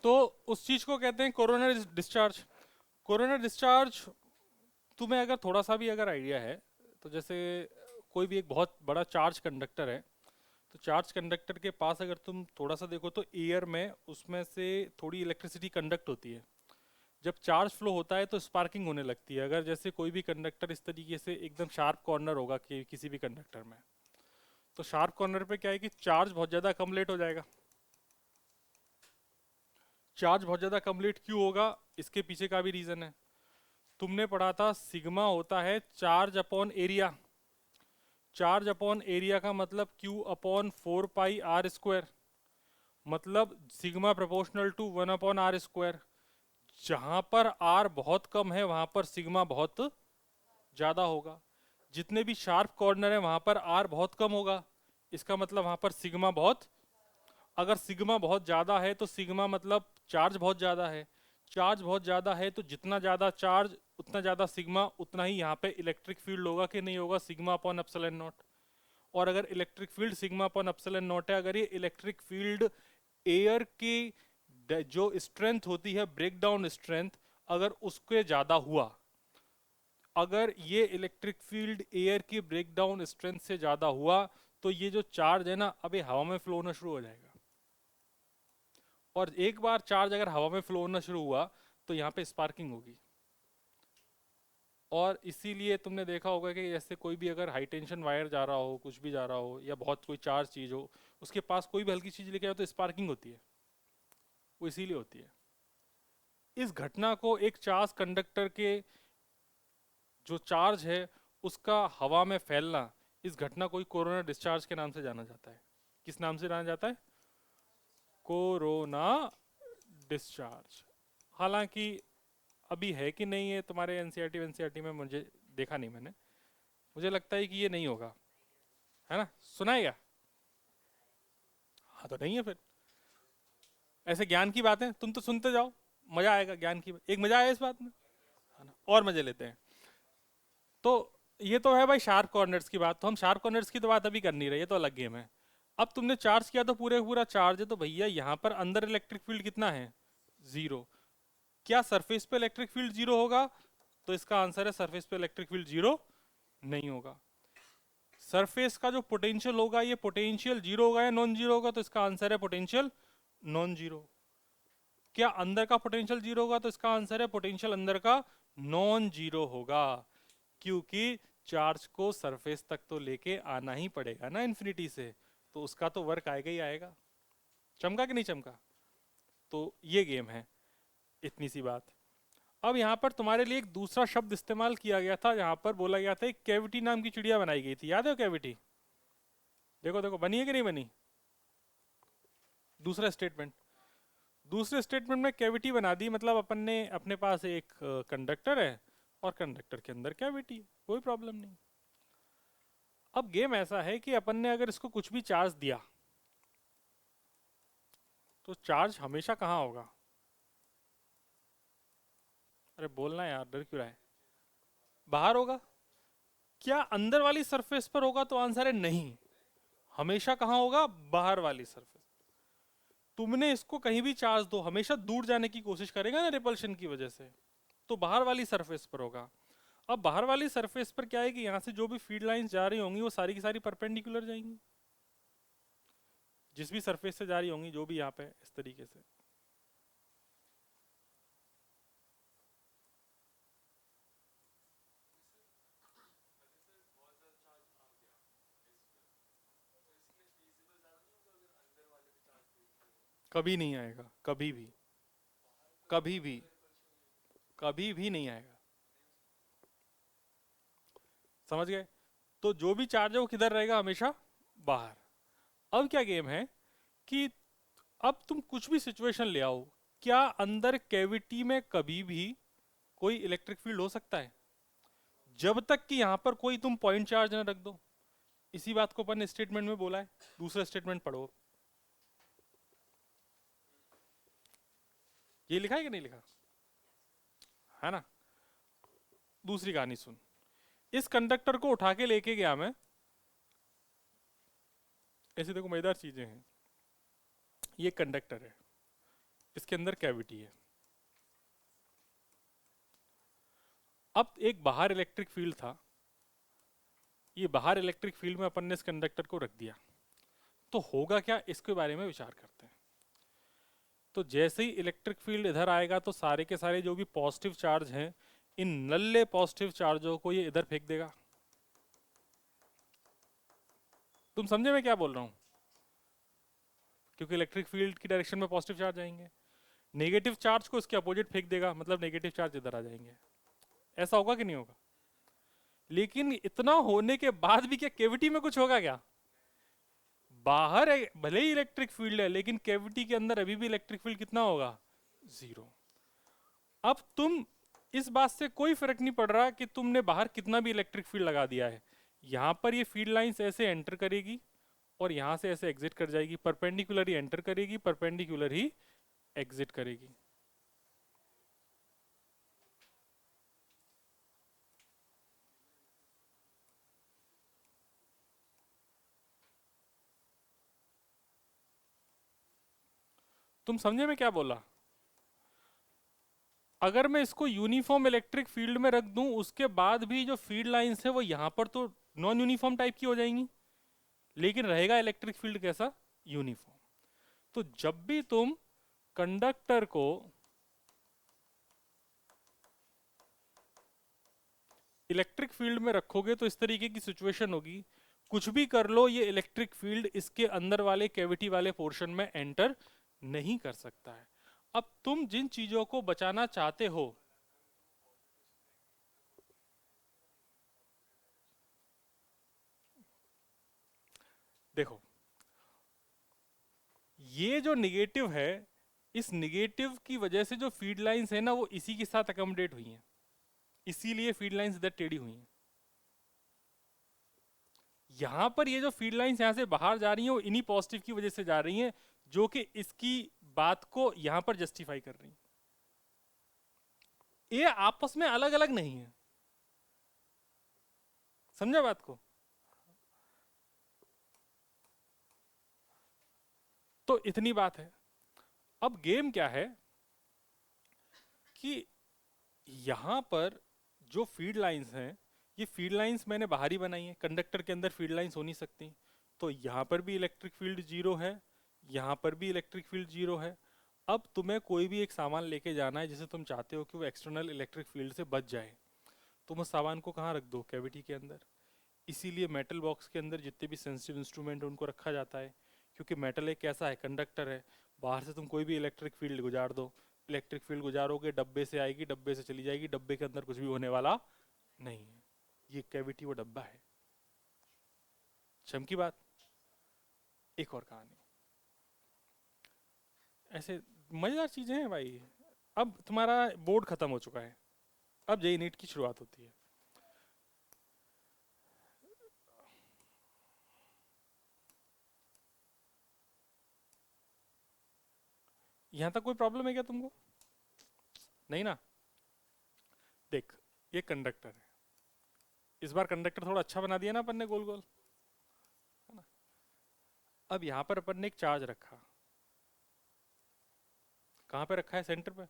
तो उस चीज को कहते हैं कोरोना डिस्चार्ज. कोरोना डिस्चार्ज तुम्हें अगर थोड़ा सा भी अगर आइडिया है तो जैसे कोई भी एक बहुत बड़ा चार्ज कंडक्टर है, तो चार्ज कंडक्टर के पास अगर तुम थोड़ा सा देखो तो एयर में उसमें से थोड़ी इलेक्ट्रिसिटी कंडक्ट होती है. जब चार्ज फ्लो होता है तो स्पार्किंग होने लगती है. अगर जैसे कोई भी कंडक्टर इस तरीके से एकदम शार्प कॉर्नर होगा कि किसी भी कंडक्टर में, तो शार्प कॉर्नर पे क्या है कि चार्ज बहुत ज़्यादा अकमलेट हो जाएगा. चार्ज बहुत ज़्यादा अकमलेट क्यों होगा, इसके पीछे का भी रीज़न है. तुमने पढ़ा था सिग्मा होता है charge upon area. Charge upon area का मतलब क्यू अपॉन 4 पाई r², मतलब सिग्मा प्रोपोर्शनल टू 1/r². जहां पर r बहुत कम है वहां पर सिग्मा बहुत ज्यादा होगा. जितने भी शार्प कॉर्नर है वहां पर r बहुत कम होगा, इसका मतलब वहां पर सिग्मा बहुत. अगर सिग्मा बहुत ज्यादा है तो सिग्मा मतलब चार्ज बहुत ज्यादा है. चार्ज बहुत ज्यादा है तो जितना ज्यादा चार्ज उतना ज्यादा सिग्मा, उतना ही यहाँ पे इलेक्ट्रिक फील्ड होगा कि नहीं होगा, सिग्मा अपॉन एप्सिलॉन नॉट. और अगर electric field sigma upon epsilon not है, अगर ये इलेक्ट्रिक फील्ड एयर की जो स्ट्रेंथ होती है ब्रेक डाउन स्ट्रेंथ, अगर उसके ज्यादा हुआ, अगर ये इलेक्ट्रिक फील्ड एयर की ब्रेक डाउन स्ट्रेंथ से ज्यादा हुआ, तो ये जो चार्ज है ना अभी हवा में फ्लो होना शुरू हो जाएगा. और एक बार चार्ज अगर हवा में फ्लो होना शुरू हुआ तो यहाँ पे स्पार्किंग होगी. और इसीलिए तुमने देखा होगा कि जैसे कोई भी अगर हाई टेंशन वायर जा रहा हो, कुछ भी जा रहा हो, या बहुत कोई चार्ज चीज हो, उसके पास कोई भी हल्की चीज लेके आओ तो स्पार्किंग होती है. वो इसीलिए होती है. इस घटना को एक चार्ज कंडक्टर के जो चार्ज है उसका हवा में फैलना, इस घटना को कोरोना डिस्चार्ज के नाम से जाना जाता है. किस नाम से जाना जाता है? Corona discharge. हालांकि अभी है कि नहीं है तुम्हारे एनसीईआरटी में, मुझे देखा नहीं मैंने, मुझे लगता है कि ये नहीं होगा, है ना. सुनाएगा? हाँ तो नहीं है फिर. ऐसे ज्ञान की बातें तुम तो सुनते जाओ, मजा आएगा. ज्ञान की एक मजा आया इस बात में, है ना, और मजे लेते हैं. तो ये तो है भाई शार्प कॉर्नर्स की बात. तो हम शार्प कॉर्नर्स की तो बात अभी कर नहीं रहे, ये तो अलग गेम है. अब तुमने चार्ज किया तो पूरे पूरा चार्ज है, तो भैया यहाँ पर अंदर इलेक्ट्रिक फील्ड कितना है? जीरो. क्या सरफेस पे इलेक्ट्रिक फील्ड जीरो होगा? तो इसका आंसर है सरफेस पे इलेक्ट्रिक फील्ड जीरो नहीं होगा. सरफेस का जो पोटेंशियल होगा, ये पोटेंशियल जीरो होगा या नॉन जीरो होगा? तो इसका आंसर है पोटेंशियल नॉन जीरो. क्या अंदर का पोटेंशियल जीरो होगा? तो इसका आंसर है पोटेंशियल अंदर का नॉन जीरो होगा, क्योंकि चार्ज को सरफेस तक तो लेके आना ही पड़ेगा ना इन्फिनिटी से, तो उसका तो वर्क आएगा ही आएगा। चमका कि नहीं चमका? तो ये गेम है, इतनी सी बात। अब यहाँ पर तुम्हारे लिए एक दूसरा शब्द इस्तेमाल किया गया था, यहाँ पर बोला गया था एक कैविटी नाम की चिड़िया बनाई गई थी, याद है कैविटी? देखो देखो बनी है कि नहीं बनी? दूसरा स्टेटमेंट, दूसरे स्टेटमेंट में कैविटी बना दी, मतलब अपन ने अपने पास एक कंडक्टर है और कंडक्टर के अंदर कैविटी, कोई प्रॉब्लम नहीं। अब गेम ऐसा है कि अपन ने अगर इसको कुछ भी चार्ज दिया तो चार्ज हमेशा कहाँ होगा? अरे बोलना यार, डर क्यों रहा है? बाहर होगा। क्या अंदर वाली सरफेस पर होगा? तो आंसर है नहीं, हमेशा कहाँ होगा? बाहर वाली सरफेस। तुमने इसको कहीं भी चार्ज दो, हमेशा दूर जाने की कोशिश करेगा ना रिपल्शन की वजह से, तो बाहर वाली सरफेस पर होगा। अब बाहर वाली सरफेस पर क्या है कि यहाँ से जो भी फील्ड लाइंस जा रही होंगी वो सारी की सारी परपेंडिकुलर जाएंगी, जिस भी सरफेस से जा रही होंगी, जो भी यहाँ पे इस तरीके से। कभी नहीं आएगा, कभी भी, कभी भी, कभी भी नहीं आएगा। समझ गए? तो जो भी चार्ज है वो किधर रहेगा? हमेशा बाहर। अब क्या गेम है कि अब तुम कुछ भी सिचुएशन ले आओ, क्या अंदर कैविटी में कभी भी कोई इलेक्ट्रिक फील्ड हो सकता है? जब तक कि यहां पर कोई तुम पॉइंट चार्ज ना रख दो। इसी बात को अपन ने स्टेटमेंट में बोला है, दूसरा स्टेटमेंट पढ़ो। ये लिखा है कि नहीं लिखा है ना? दूसरी कहानी सुन। इस कंडक्टर को उठा के लेके गया मैं, ऐसे देखो मजेदार चीजें हैं। ये कंडक्टर है, इसके अंदर कैविटी है। अब एक बाहर इलेक्ट्रिक फील्ड था, ये बाहर इलेक्ट्रिक फील्ड में अपन ने इस कंडक्टर को रख दिया, तो होगा क्या इसके बारे में विचार करते हैं। तो जैसे ही इलेक्ट्रिक फील्ड इधर आएगा तो सारे के सारे जो भी पॉजिटिव चार्ज हैं, इन नल्ले पॉजिटिव चार्जों को ये इधर फेंक देगा। तुम समझे मैं क्या बोल रहा हूं? क्योंकि इलेक्ट्रिक फील्ड की डायरेक्शन में पॉजिटिव चार्ज आएंगे, नेगेटिव चार्ज को इसके अपोजिट फेंक देगा, मतलब नेगेटिव चार्ज इधर आ जाएंगे। ऐसा होगा कि नहीं होगा? लेकिन इतना होने के बाद भी क्या कैविटी में कुछ होगा क्या? बाहर भले ही इलेक्ट्रिक फील्ड है, लेकिन कैविटी के अंदर अभी भी इलेक्ट्रिक फील्ड कितना होगा? जीरो। अब तुम इस बात से कोई फर्क नहीं पड़ रहा कि तुमने बाहर कितना भी इलेक्ट्रिक फील्ड लगा दिया है, यहां पर ये फील्ड लाइंस ऐसे एंटर करेगी और यहां से ऐसे एग्जिट कर जाएगी, परपेंडिकुलर ही एंटर करेगी, परपेंडिकुलर ही एग्जिट करेगी। तुम समझे मैं क्या बोला? अगर मैं इसको यूनिफॉर्म इलेक्ट्रिक फील्ड में रख दूं, उसके बाद भी जो फील्ड लाइंस है वो यहां पर तो नॉन यूनिफॉर्म टाइप की हो जाएंगी, लेकिन रहेगा इलेक्ट्रिक फील्ड कैसा? यूनिफॉर्म। तो जब भी तुम कंडक्टर को इलेक्ट्रिक फील्ड में रखोगे तो इस तरीके की सिचुएशन होगी, कुछ भी कर लो ये इलेक्ट्रिक फील्ड इसके अंदर वाले कैविटी वाले पोर्शन में एंटर नहीं कर सकता है। अब तुम जिन चीजों को बचाना चाहते हो, देखो ये जो निगेटिव है, इस निगेटिव की वजह से जो फीड लाइंस है ना वो इसी के साथ अकोमोडेट हुई हैं, इसीलिए फीड लाइंस इधर टेढ़ी हुई हैं। यहां पर ये जो फीड लाइंस यहां से बाहर जा रही हैं वो इन्हीं पॉजिटिव की वजह से जा रही हैं, जो कि इसकी बात को यहां पर जस्टिफाई कर रही हैं। ये आपस में अलग अलग नहीं है, समझा बात को? तो इतनी बात है। अब गेम क्या है कि यहां पर जो फीड लाइंस हैं, ये फीड लाइंस मैंने बाहर ही बनाई है, कंडक्टर के अंदर फीड लाइंस हो नहीं सकती, तो यहां पर भी इलेक्ट्रिक फील्ड जीरो है, यहां पर भी इलेक्ट्रिक फील्ड जीरो है। अब तुम्हें कोई भी एक सामान लेके जाना है जिसे तुम चाहते हो कि वो एक्सटर्नल इलेक्ट्रिक फील्ड से बच जाए, तुम उस सामान को कहाँ रख दो? कैविटी के अंदर। इसीलिए मेटल बॉक्स के अंदर जितने भी सेंसिटिव इंस्ट्रूमेंट उनको रखा जाता है, क्योंकि मेटल एक कैसा है, कंडक्टर है। बाहर से तुम कोई भी इलेक्ट्रिक फील्ड गुजार दो, इलेक्ट्रिक फील्ड गुजारोगे, डब्बे से आएगी, डब्बे से चली जाएगी, डब्बे के अंदर कुछ भी होने वाला नहीं है। ये कैविटी वो डब्बा है। चमकी बात। एक और कहानी, ऐसे मजेदार चीजें हैं भाई। अब तुम्हारा बोर्ड खत्म हो चुका है, अब जेई नीट की शुरुआत होती है। यहां तक कोई प्रॉब्लम है क्या तुमको? नहीं ना? देख, ये कंडक्टर है। इस बार कंडक्टर थोड़ा अच्छा बना दिया ना अपन ने, गोल गोल, है ना? अब यहां पर अपन ने एक चार्ज रखा। कहां पे रखा है? सेंटर पे।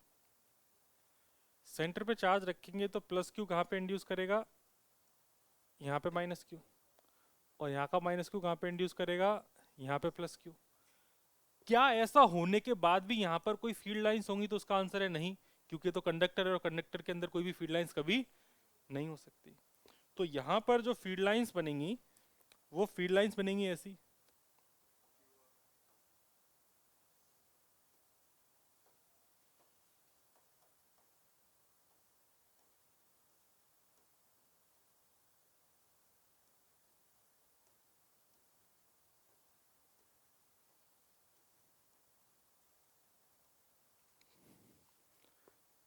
सेंटर पे चार्ज रखेंगे तो प्लस क्यू कहां पे इंड्यूस करेगा? यहाँ पे माइनस क्यू। और यहाँ का माइनस क्यू कहां पे इंड्यूस करेगा? यहाँ पे प्लस क्यू। क्या ऐसा होने के बाद भी यहाँ पर कोई फील्ड लाइंस होंगी? तो उसका आंसर है नहीं, क्योंकि तो कंडक्टर है और कंडक्टर के अंदर कोई भी फील्ड लाइंस कभी नहीं हो सकती। तो यहाँ पर जो फील्ड लाइंस बनेंगी, वो फील्ड लाइंस बनेंगी ऐसी।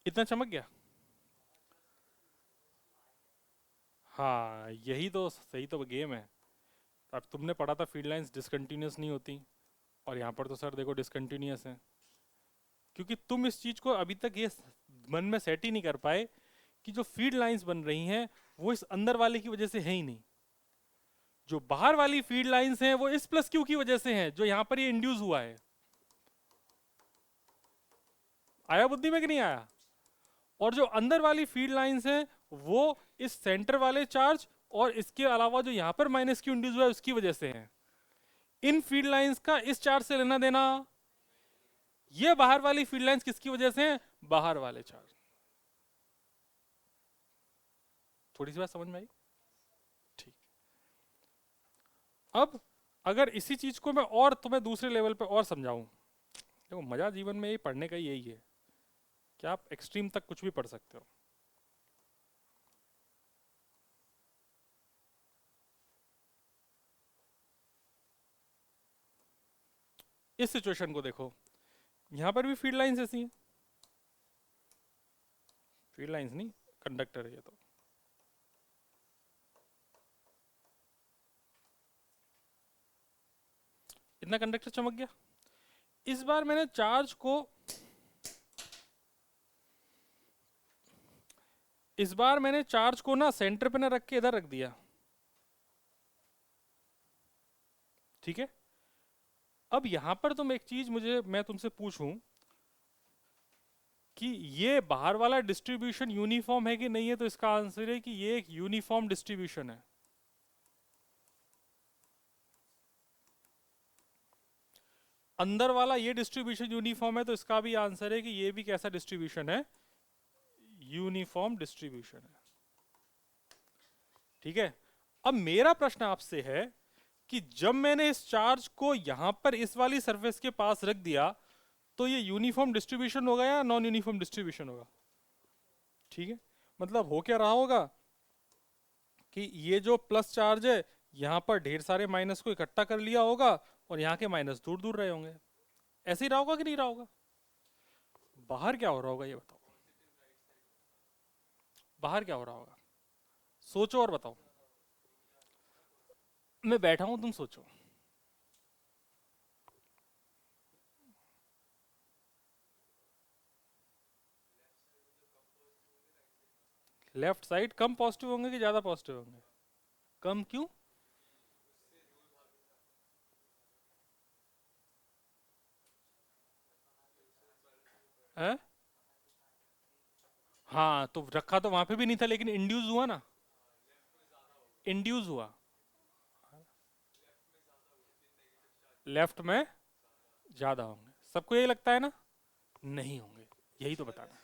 इतना चमक गया? हाँ, यही तो सही तो गेम है। अब तुमने पढ़ा था फील्ड लाइंस डिसकंटिन्यूस नहीं होती, और यहाँ पर तो सर देखो डिसकंटिन्यूस है। क्योंकि तुम इस चीज को अभी तक ये मन में सेट ही नहीं कर पाए कि जो फील्ड लाइंस बन रही हैं वो इस अंदर वाले की वजह से है ही नहीं। जो बाहर वाली फील्ड लाइंस हैं वो इस प्लस क्यू की वजह से हैं, जो यहाँ पर ये इंड्यूस हुआ है। आया बुद्धि में कि नहीं आया? और जो अंदर वाली फील्ड लाइंस हैं वो इस सेंटर वाले चार्ज और इसके अलावा जो यहाँ पर माइनस क्यू इंड्यूस हुआ है उसकी वजह से हैं। इन फील्ड लाइंस का इस चार्ज से लेना देना। ये बाहर वाली फील्ड लाइंस किसकी वजह से हैं? बाहर वाले चार्ज। थोड़ी सी बात समझ में आई? ठीक। अब अगर इसी चीज को मैं और तुम्हें दूसरे लेवल पे और समझाऊं, देखो मजा जीवन में ये पढ़ने का यही है कि आप एक्सट्रीम तक कुछ भी पढ़ सकते हो। इस सिचुएशन को देखो, यहां पर भी फील्ड लाइंस ऐसी हैं। फील्ड लाइंस नहीं, कंडक्टर है ये तो। इतना कंडक्टर चमक गया। इस बार मैंने चार्ज को, इस बार मैंने चार्ज को ना सेंटर पे ना रख के इधर रख दिया। ठीक है। अब यहां पर तुम एक चीज मुझे मैं तुमसे पूछूं कि ये बाहर वाला डिस्ट्रीब्यूशन यूनिफॉर्म है कि नहीं है, तो इसका आंसर है कि ये एक यूनिफॉर्म डिस्ट्रीब्यूशन है। अंदर वाला ये डिस्ट्रीब्यूशन यूनिफॉर्म है, तो इसका भी आंसर है कि ये भी कैसा डिस्ट्रीब्यूशन है? यूनिफॉर्म डिस्ट्रीब्यूशन है। ठीक है। अब मेरा प्रश्न आपसे है कि जब मैंने इस चार्ज को यहां पर इस वाली सरफेस के पास रख दिया, तो ये यूनिफॉर्म डिस्ट्रीब्यूशन होगा या नॉन यूनिफॉर्म डिस्ट्रीब्यूशन होगा? ठीक है। मतलब हो क्या रहा होगा कि ये जो प्लस चार्ज है यहां पर ढेर सारे माइनस को इकट्ठा कर लिया होगा, और यहाँ के माइनस दूर दूर रहे होंगे। ऐसे ही रहा होगा कि नहीं रहा होगा? बाहर क्या हो रहा होगा ये बताओ? बाहर क्या हो रहा होगा? सोचो और बताओ। मैं बैठा हूं, तुम सोचो। लेफ्ट साइड कम पॉजिटिव होंगे कि ज्यादा पॉजिटिव होंगे? कम क्यों? है? हाँ, तो रखा तो वहां पे भी नहीं था, लेकिन इंड्यूस हुआ ना। इंड्यूस हुआ। लेफ्ट में ज्यादा होंगे, सबको यही लगता है ना? नहीं होंगे, यही तो बताना।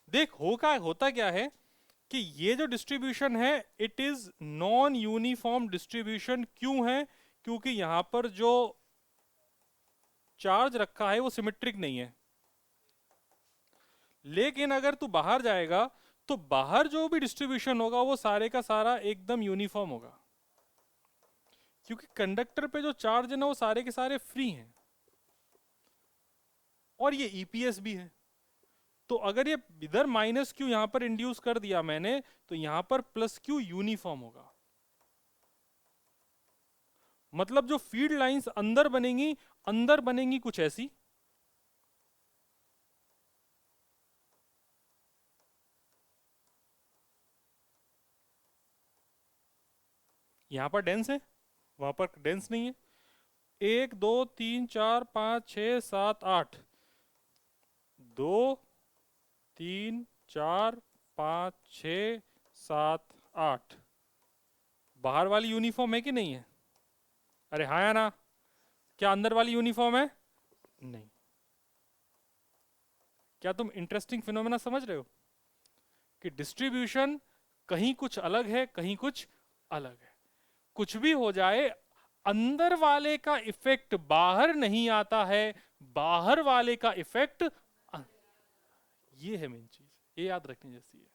देख होता क्या है कि ये जो डिस्ट्रीब्यूशन है it is non uniform distribution. क्यों है? क्योंकि यहां पर जो चार्ज रखा है वो सिमेट्रिक नहीं है। लेकिन अगर तू बाहर जाएगा तो बाहर जो भी डिस्ट्रीब्यूशन होगा वो सारे का सारा एकदम यूनिफॉर्म होगा, क्योंकि कंडक्टर पे जो चार्ज है ना वो सारे के सारे फ्री हैं, और ये ईपीएस भी है। तो अगर ये इधर माइनस क्यू यहां पर इंड्यूस कर दिया मैंने, तो यहां पर प्लस क्यू यूनिफॉर्म होगा। मतलब जो फील्ड लाइंस अंदर बनेंगी कुछ ऐसी, यहां पर डेंस है, वहां पर डेंस नहीं है। 1 2 3 4 5 6 7 8, 2 3 4 5 6 7 8, बाहर वाली यूनिफॉर्म है कि नहीं है? अरे हाँ या ना? क्या अंदर वाली यूनिफॉर्म है? नहीं। क्या तुम इंटरेस्टिंग फिनोमेना समझ रहे हो कि डिस्ट्रीब्यूशन कहीं कुछ अलग है, कहीं कुछ अलग है। कुछ भी हो जाए, अंदर वाले का इफेक्ट बाहर नहीं आता है, बाहर वाले का इफेक्ट, ये है मेन चीज, ये याद रखने जैसी है।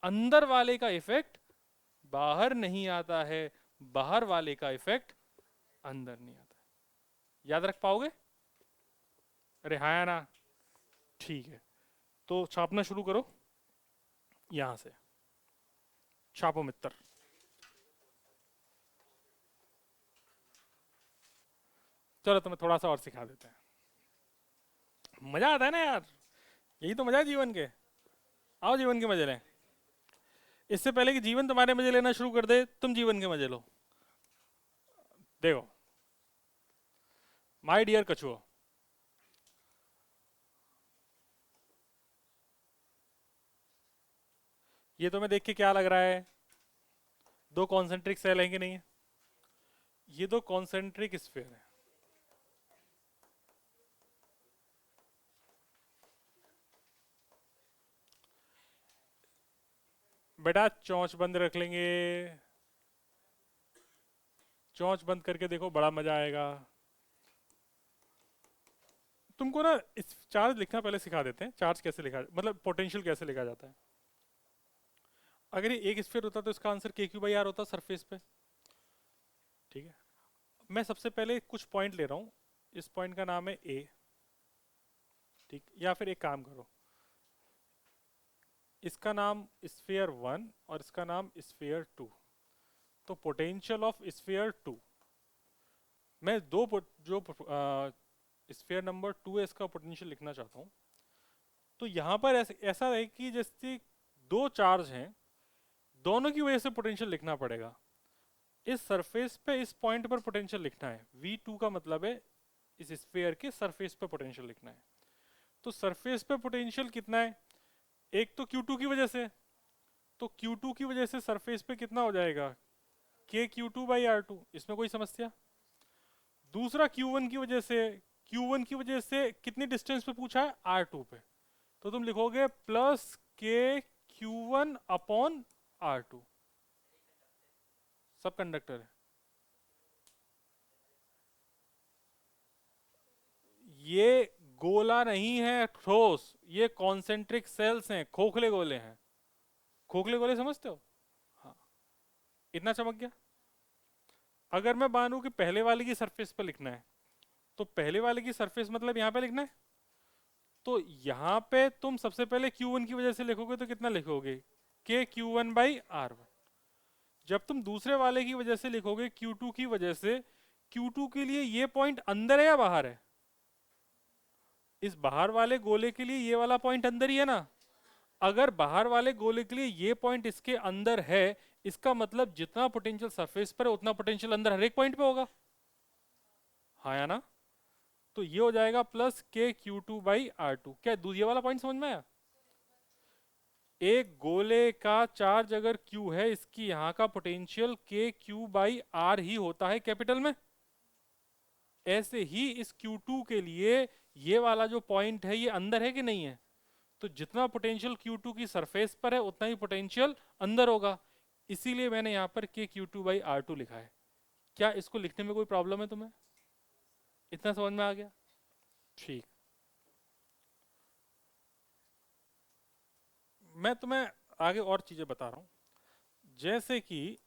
अंदर वाले का इफेक्ट बाहर नहीं आता है, बाहर वाले का इफेक्ट अंदर नहीं आता है। याद रख पाओगे? अरे हाँ या ना? ठीक है, तो छापना शुरू करो यहां से। छापो मित्र। चलो तुम्हें थोड़ा सा और सिखा देते हैं। मजा आता है ना यार, यही तो मजा है जीवन के। आओ जीवन के मजे लें। इससे पहले कि जीवन तुम्हारे मजे लेना शुरू कर दे, तुम जीवन के मजे लो। देखो माय डियर कछुओ, ये तुम्हें देख के क्या लग रहा है? दो कॉन्सेंट्रिक सेल है कि नहीं है? ये दो कॉन्सेंट्रिक स्फीयर है। बेटा चोंच बंद रख लेंगे, चोंच बंद करके देखो, बड़ा मजा आएगा। तुमको ना इस चार्ज लिखना पहले सिखा देते हैं। चार्ज कैसे लिखा, मतलब पोटेंशियल कैसे लिखा जाता है। अगर ये एक स्फीयर होता तो इसका आंसर के क्यू बाई आर होता सरफेस पे। ठीक है, मैं सबसे पहले कुछ पॉइंट ले रहा हूँ। इस पॉइंट का नाम है ए। ठीक, या फिर एक काम करो, इसका नाम स्फीयर 1 और इसका नाम स्फीयर 2। तो पोटेंशियल ऑफ स्फीयर 2, मैं जो स्फीयर नंबर 2 है इसका पोटेंशियल लिखना चाहता हूँ। तो यहाँ पर ऐसा है कि जैसे दो चार्ज हैं, दोनों की वजह से पोटेंशियल लिखना पड़ेगा। इस सरफेस पे इस पॉइंट पर पोटेंशियल लिखना है। V2 का मतलब है इस स्फीयर के सरफेस पे पोटेंशियल लिखना है। तो सरफेस पे पोटेंशियल कितना है? एक तो Q2 की वजह से, तो Q2 की वजह से सरफेस पे कितना हो जाएगा? K Q2 by R2। इसमें कोई समस्या? दूसरा Q1 की वजह से, Q1 की वजह से कितनी डिस्टेंस पे पूछा है? R2 पे। तो तुम लिखोगे plus K Q1 upon R2। सब कंडक्टर है। ये गोला नहीं है ठोस, ये कॉन्सेंट्रिक सेल्स हैं, खोखले गोले हैं। खोखले गोले समझते हो? हाँ, इतना चमक गया। अगर मैं मानूं कि पहले वाले की सरफेस पर लिखना है, तो पहले वाले की सरफेस मतलब यहाँ पे लिखना है। तो यहाँ पे तुम सबसे पहले Q1 की वजह से लिखोगे तो कितना लिखोगे? K Q1 by R1। जब तुम दूसरे वाले की वजह से लिखोगे Q2 की वजह से, Q2 के लिए ये पॉइंट अंदर है या बाहर है? इस बाहर वाले गोले के लिए ये वाला पॉइंट अंदर ही है ना। अगर बाहर वाले गोले के लिए ये पॉइंट इसके अंदर है, इसका मतलब जितना पोटेंशियल सरफेस पर है उतना पोटेंशियल अंदर हर एक पॉइंट पे होगा। हाँ या ना? तो ये हो जाएगा plus K Q two by R two. क्या दूसरी वाला पॉइंट समझ में आया? एक गोले का चार्ज अगर Q है, इसकी यहां का पोटेंशियल के क्यू बाई आर ही होता है कैपिटल में। ऐसे ही इस Q2 के लिए ये वाला जो पॉइंट है ये अंदर है कि नहीं है? तो जितना पोटेंशियल Q2 की सरफेस पर है उतना ही पोटेंशियल अंदर होगा, इसीलिए मैंने यहाँ पर KQ2/R2 लिखा है। क्या इसको लिखने में कोई प्रॉब्लम है तुम्हें? इतना समझ में आ गया? ठीक। मैं तुम्हें आगे और चीजें बता रहा हूं, जैसे कि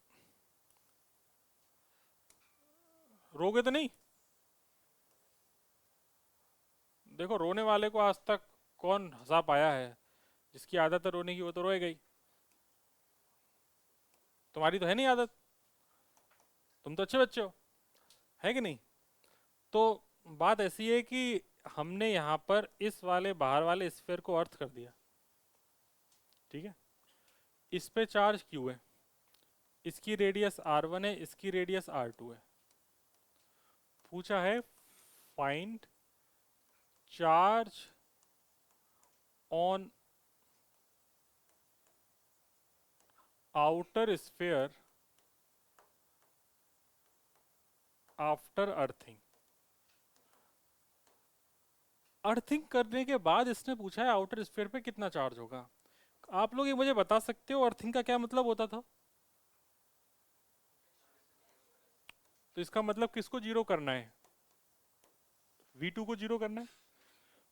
रोगे तो नहीं? देखो, रोने वाले को आज तक कौन हंसा पाया है? जिसकी आदत है रोने की वो तो रोएगा ही। तुम्हारी तो है नहीं आदत, तुम तो अच्छे बच्चे हो, है कि नहीं? तो बात ऐसी है कि हमने यहाँ पर इस वाले बाहर वाले स्फीयर को अर्थ कर दिया, ठीक है? इस पे चार्ज Q है, इसकी रेडियस R1 है, इसकी रेडियस R2 है। पूछा है find charge on outer sphere after earthing. Earthing करने के बाद इसने पूछा है आउटर स्फीयर पे कितना चार्ज होगा। आप लोग ये मुझे बता सकते हो अर्थिंग का क्या मतलब होता था? तो इसका मतलब किसको जीरो करना है? V2 को जीरो करना है।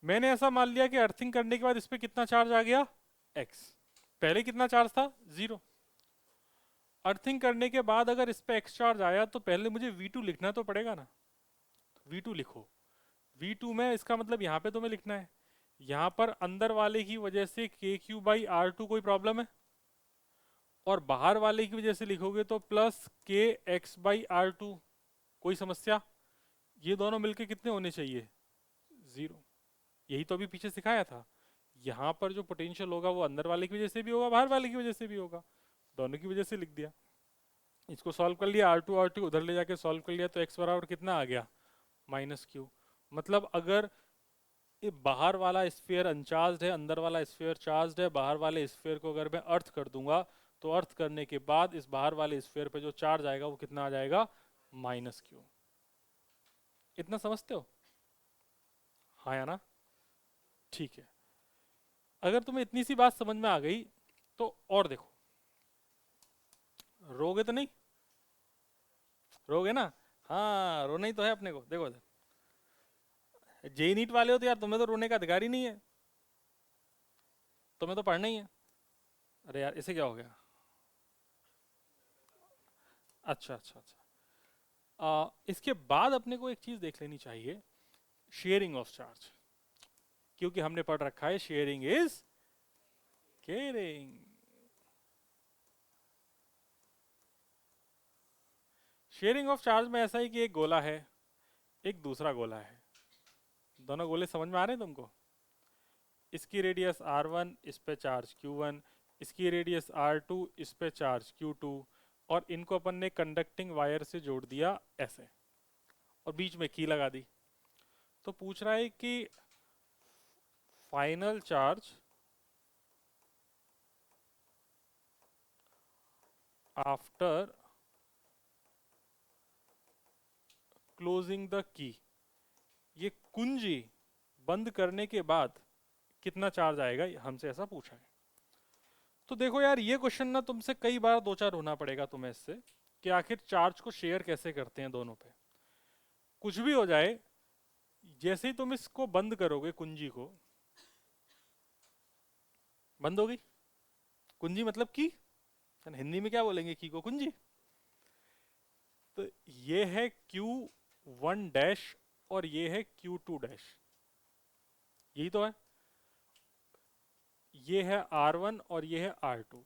मैंने ऐसा मान लिया कि अर्थिंग करने के बाद इस पे कितना चार्ज आ गया? X। पहले कितना चार्ज था? 0। अर्थिंग करने के बाद अगर इस पे X चार्ज आया तो पहले मुझे V2 लिखना तो पड़ेगा ना। V2 लिखो। V2 में इसका मतलब यहाँ पे तुम्हें लिखना है, यहाँ पर अंदर वाले की वजह से KQ/R2 कोई प्रॉब्लम है, और बाहर वाले की वजह से लिखोगे तो प्लस KX/R2 कोई समस्या? ये दोनों मिलके कितने होने चाहिए? 0। यही तो अभी पीछे सिखाया था। यहाँ पर जो पोटेंशियल होगा वो अंदर वाले की वजह से भी होगा, बाहर वाले की वजह से भी होगा, दोनों की वजह से लिख दिया। इसको सॉल्व कर लिया, R2 उधर ले जाके सॉल्व कर लिया, तो x बराबर कितना आ गया? -Q। मतलब अगर ये बाहर वाला स्फीयर अनचार्ज्ड है, अंदर वाला स्फीयर चार्ज्ड है, बाहर वाले स्फीयर को अगर मैं अर्थ कर दूंगा तो अर्थ करने के बाद इस बाहर वाले स्फीयर पे जो चार्ज आएगा वो कितना आ जाएगा? -Q। इतना समझते हो? हाँ या ना? ठीक है। अगर तुम्हें इतनी सी बात समझ में आ गई तो और देखो, रोगे तो नहीं? रोगे ना? हाँ, रोना ही तो है अपने को। देखो, जेई नीट वाले हो तो यार तुम्हें तो रोने का अधिकार ही नहीं है, तुम्हें तो पढ़ना ही है। अरे यार, इसे क्या हो गया? अच्छा अच्छा अच्छा। इसके बाद अपने को एक चीज देख लेनी चाहिए, शेयरिंग ऑफ चार्ज, क्योंकि हमने पढ़ रखा है sharing is caring. Sharing of charge में ऐसा ही कि एक गोला है, एक दूसरा गोला है, दोनों गोले समझ में आ रहे हैं तुमको? इसकी रेडियस R1, इस पे चार्ज Q1, इसकी रेडियस R2, इस पे चार्ज Q2, और इनको अपन ने कंडक्टिंग वायर से जोड़ दिया ऐसे, और बीच में की लगा दी। तो पूछ रहा है कि final charge after closing the key, ये कुंजी बंद करने के बाद कितना चार्ज आएगा, हमसे ऐसा पूछा है। तो देखो यार, ये क्वेश्चन ना तुमसे कई बार दो चार होना पड़ेगा तुम्हें इससे, कि आखिर चार्ज को शेयर कैसे करते हैं दोनों पे। कुछ भी हो जाए, जैसे ही तुम इसको बंद करोगे, कुंजी को बंद होगी, कुंजी मतलब की, हिंदी में क्या बोलेंगे की को? कुंजी। तो ये है Q1 डैश और ये है Q2 डैश, यही तो है। ये है R1 और ये है R2।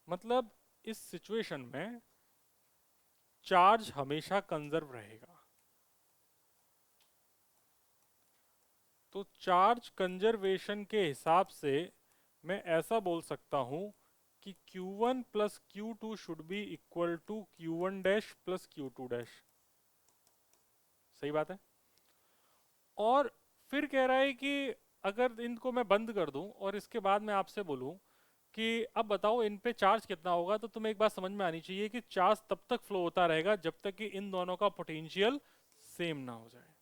मतलब इस सिचुएशन में चार्ज हमेशा कंजर्व रहेगा। तो चार्ज कंजर्वेशन के हिसाब से मैं ऐसा बोल सकता हूं कि Q1 प्लस Q2 should be equal to Q1 dash plus Q2 dash. सही बात है। और फिर कह रहा है कि अगर इनको मैं बंद कर दूं और इसके बाद मैं आपसे बोलूं कि अब बताओ इन पे चार्ज कितना होगा, तो तुम्हें एक बात समझ में आनी चाहिए कि चार्ज तब तक फ्लो होता रहेगा जब तक कि इन दोनों का पोटेंशियल सेम ना हो जाए।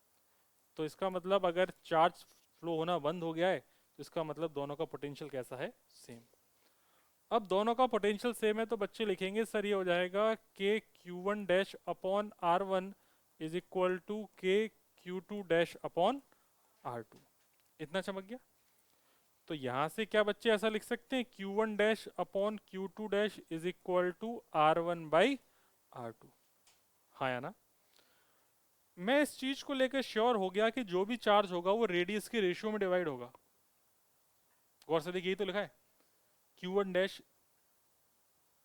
तो इसका मतलब अगर चार्ज फ्लो होना बंद हो गया है तो इसका मतलब दोनों का पोटेंशियल कैसा है, सेम। अब दोनों का पोटेंशियल सेम है तो बच्चे लिखेंगे सर ये हो जाएगा K Q one dash upon R one is equal to K Q two dash upon R two. इतना चमक गया। तो यहां से क्या बच्चे ऐसा लिख सकते हैं, Q one dash upon Q two dash is equal to R one by R two. हाँ या ना? मैं इस चीज को लेकर श्योर हो गया कि जो भी चार्ज होगा वो रेडियस के रेशियो में डिवाइड होगा। गौर से देखिए, यही तो लिखा है, Q one dash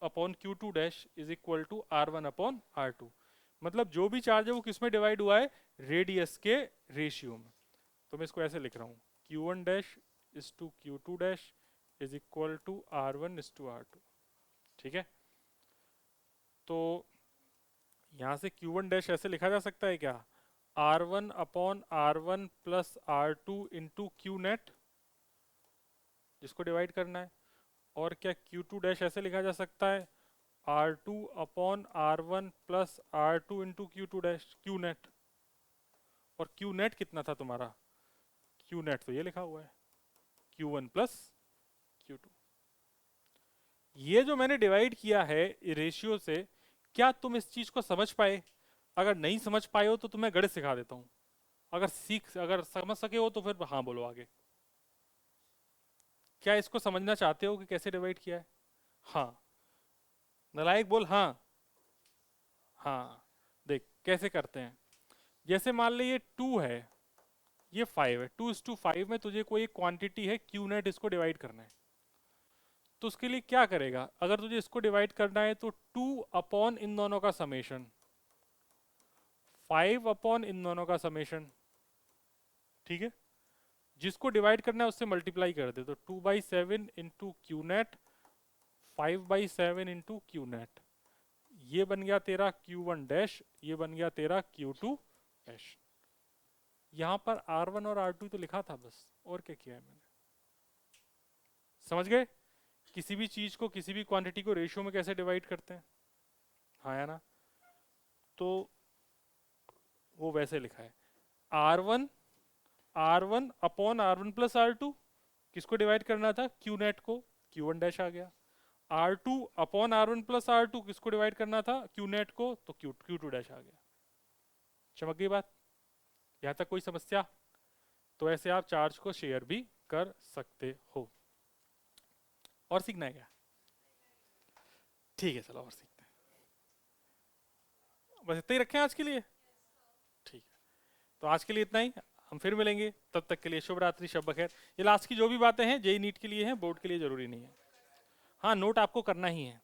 upon Q two dash is equal to R one upon R two. मतलब जो भी चार्ज है वो किस में डिवाइड हुआ है, रेडियस के रेशियो में। तो मैं इसको ऐसे लिख रहा हूँ, Q one dash is to Q two dash is equal to R one is to R two. ठीक है, तो यहां से क्यू वन डैश ऐसे लिखा जा सकता है क्या, R one upon R one plus R two into Q net, जिसको डिवाइड करना है। और क्या क्यू टू डैश ऐसे लिखा जा सकता है, R two upon R one plus R two into Q two dash Q net. और क्यू नेट कितना था तुम्हारा, क्यू नेट तो ये लिखा हुआ है, Q one plus Q two. ये जो मैंने डिवाइड किया है रेशियो से, क्या तुम इस चीज को समझ पाए? अगर नहीं समझ पाए हो तो तुम्हें गणित सिखा देता हूं। अगर समझ सके हो तो फिर हाँ बोलो आगे। क्या इसको समझना चाहते हो कि कैसे डिवाइड किया है? हाँ, नलायक बोल हाँ। हाँ, देख कैसे करते हैं। जैसे मान ले ये 2 है, ये 5 है, 2:5 में तुझे कोई एक क्वांटिटी है क्यू नेट, इसको डिवाइड करना है। तो उसके लिए क्या करेगा, अगर तुझे इसको डिवाइड करना है तो 2 अपॉन इन दोनों का समेशन, 5 अपॉन इन दोनों का समेशन। ठीक है, जिसको डिवाइड करना है उससे मल्टीप्लाई कर दे, तो 2/7 into Q net, 5/7 into Q net. ये बन गया तेरा Q1 डैश, ये बन गया तेरा Q2 डैश। यहां पर R1 और R2 तो लिखा था बस, और क्या किया है मैंने। समझ गए किसी भी चीज को, किसी भी क्वांटिटी को रेशियो में कैसे डिवाइड करते हैं? हाँ या ना? तो वो वैसे लिखा है, R1 upon R1 plus R2, किसको डिवाइड करना था, Q नेट को, Q1 डैश आ गया। R2 upon R1 plus R2, किसको डिवाइड करना था, Q नेट को, तो Q2 डैश आ गया। चमक गई बात? यहां तक कोई समस्या? तो ऐसे आप चार्ज को शेयर भी कर सकते हो। और सीखना है क्या? ठीक है, चलो और सीखते हैं। बस इतना ही रखें आज के लिए। ठीक है, तो आज के लिए इतना ही, हम फिर मिलेंगे, तब तक के लिए शुभ रात्रि, शब बखैर। ये लास्ट की जो भी बातें हैं जेई नीट के लिए हैं, बोर्ड के लिए जरूरी नहीं है। हाँ, नोट आपको करना ही है।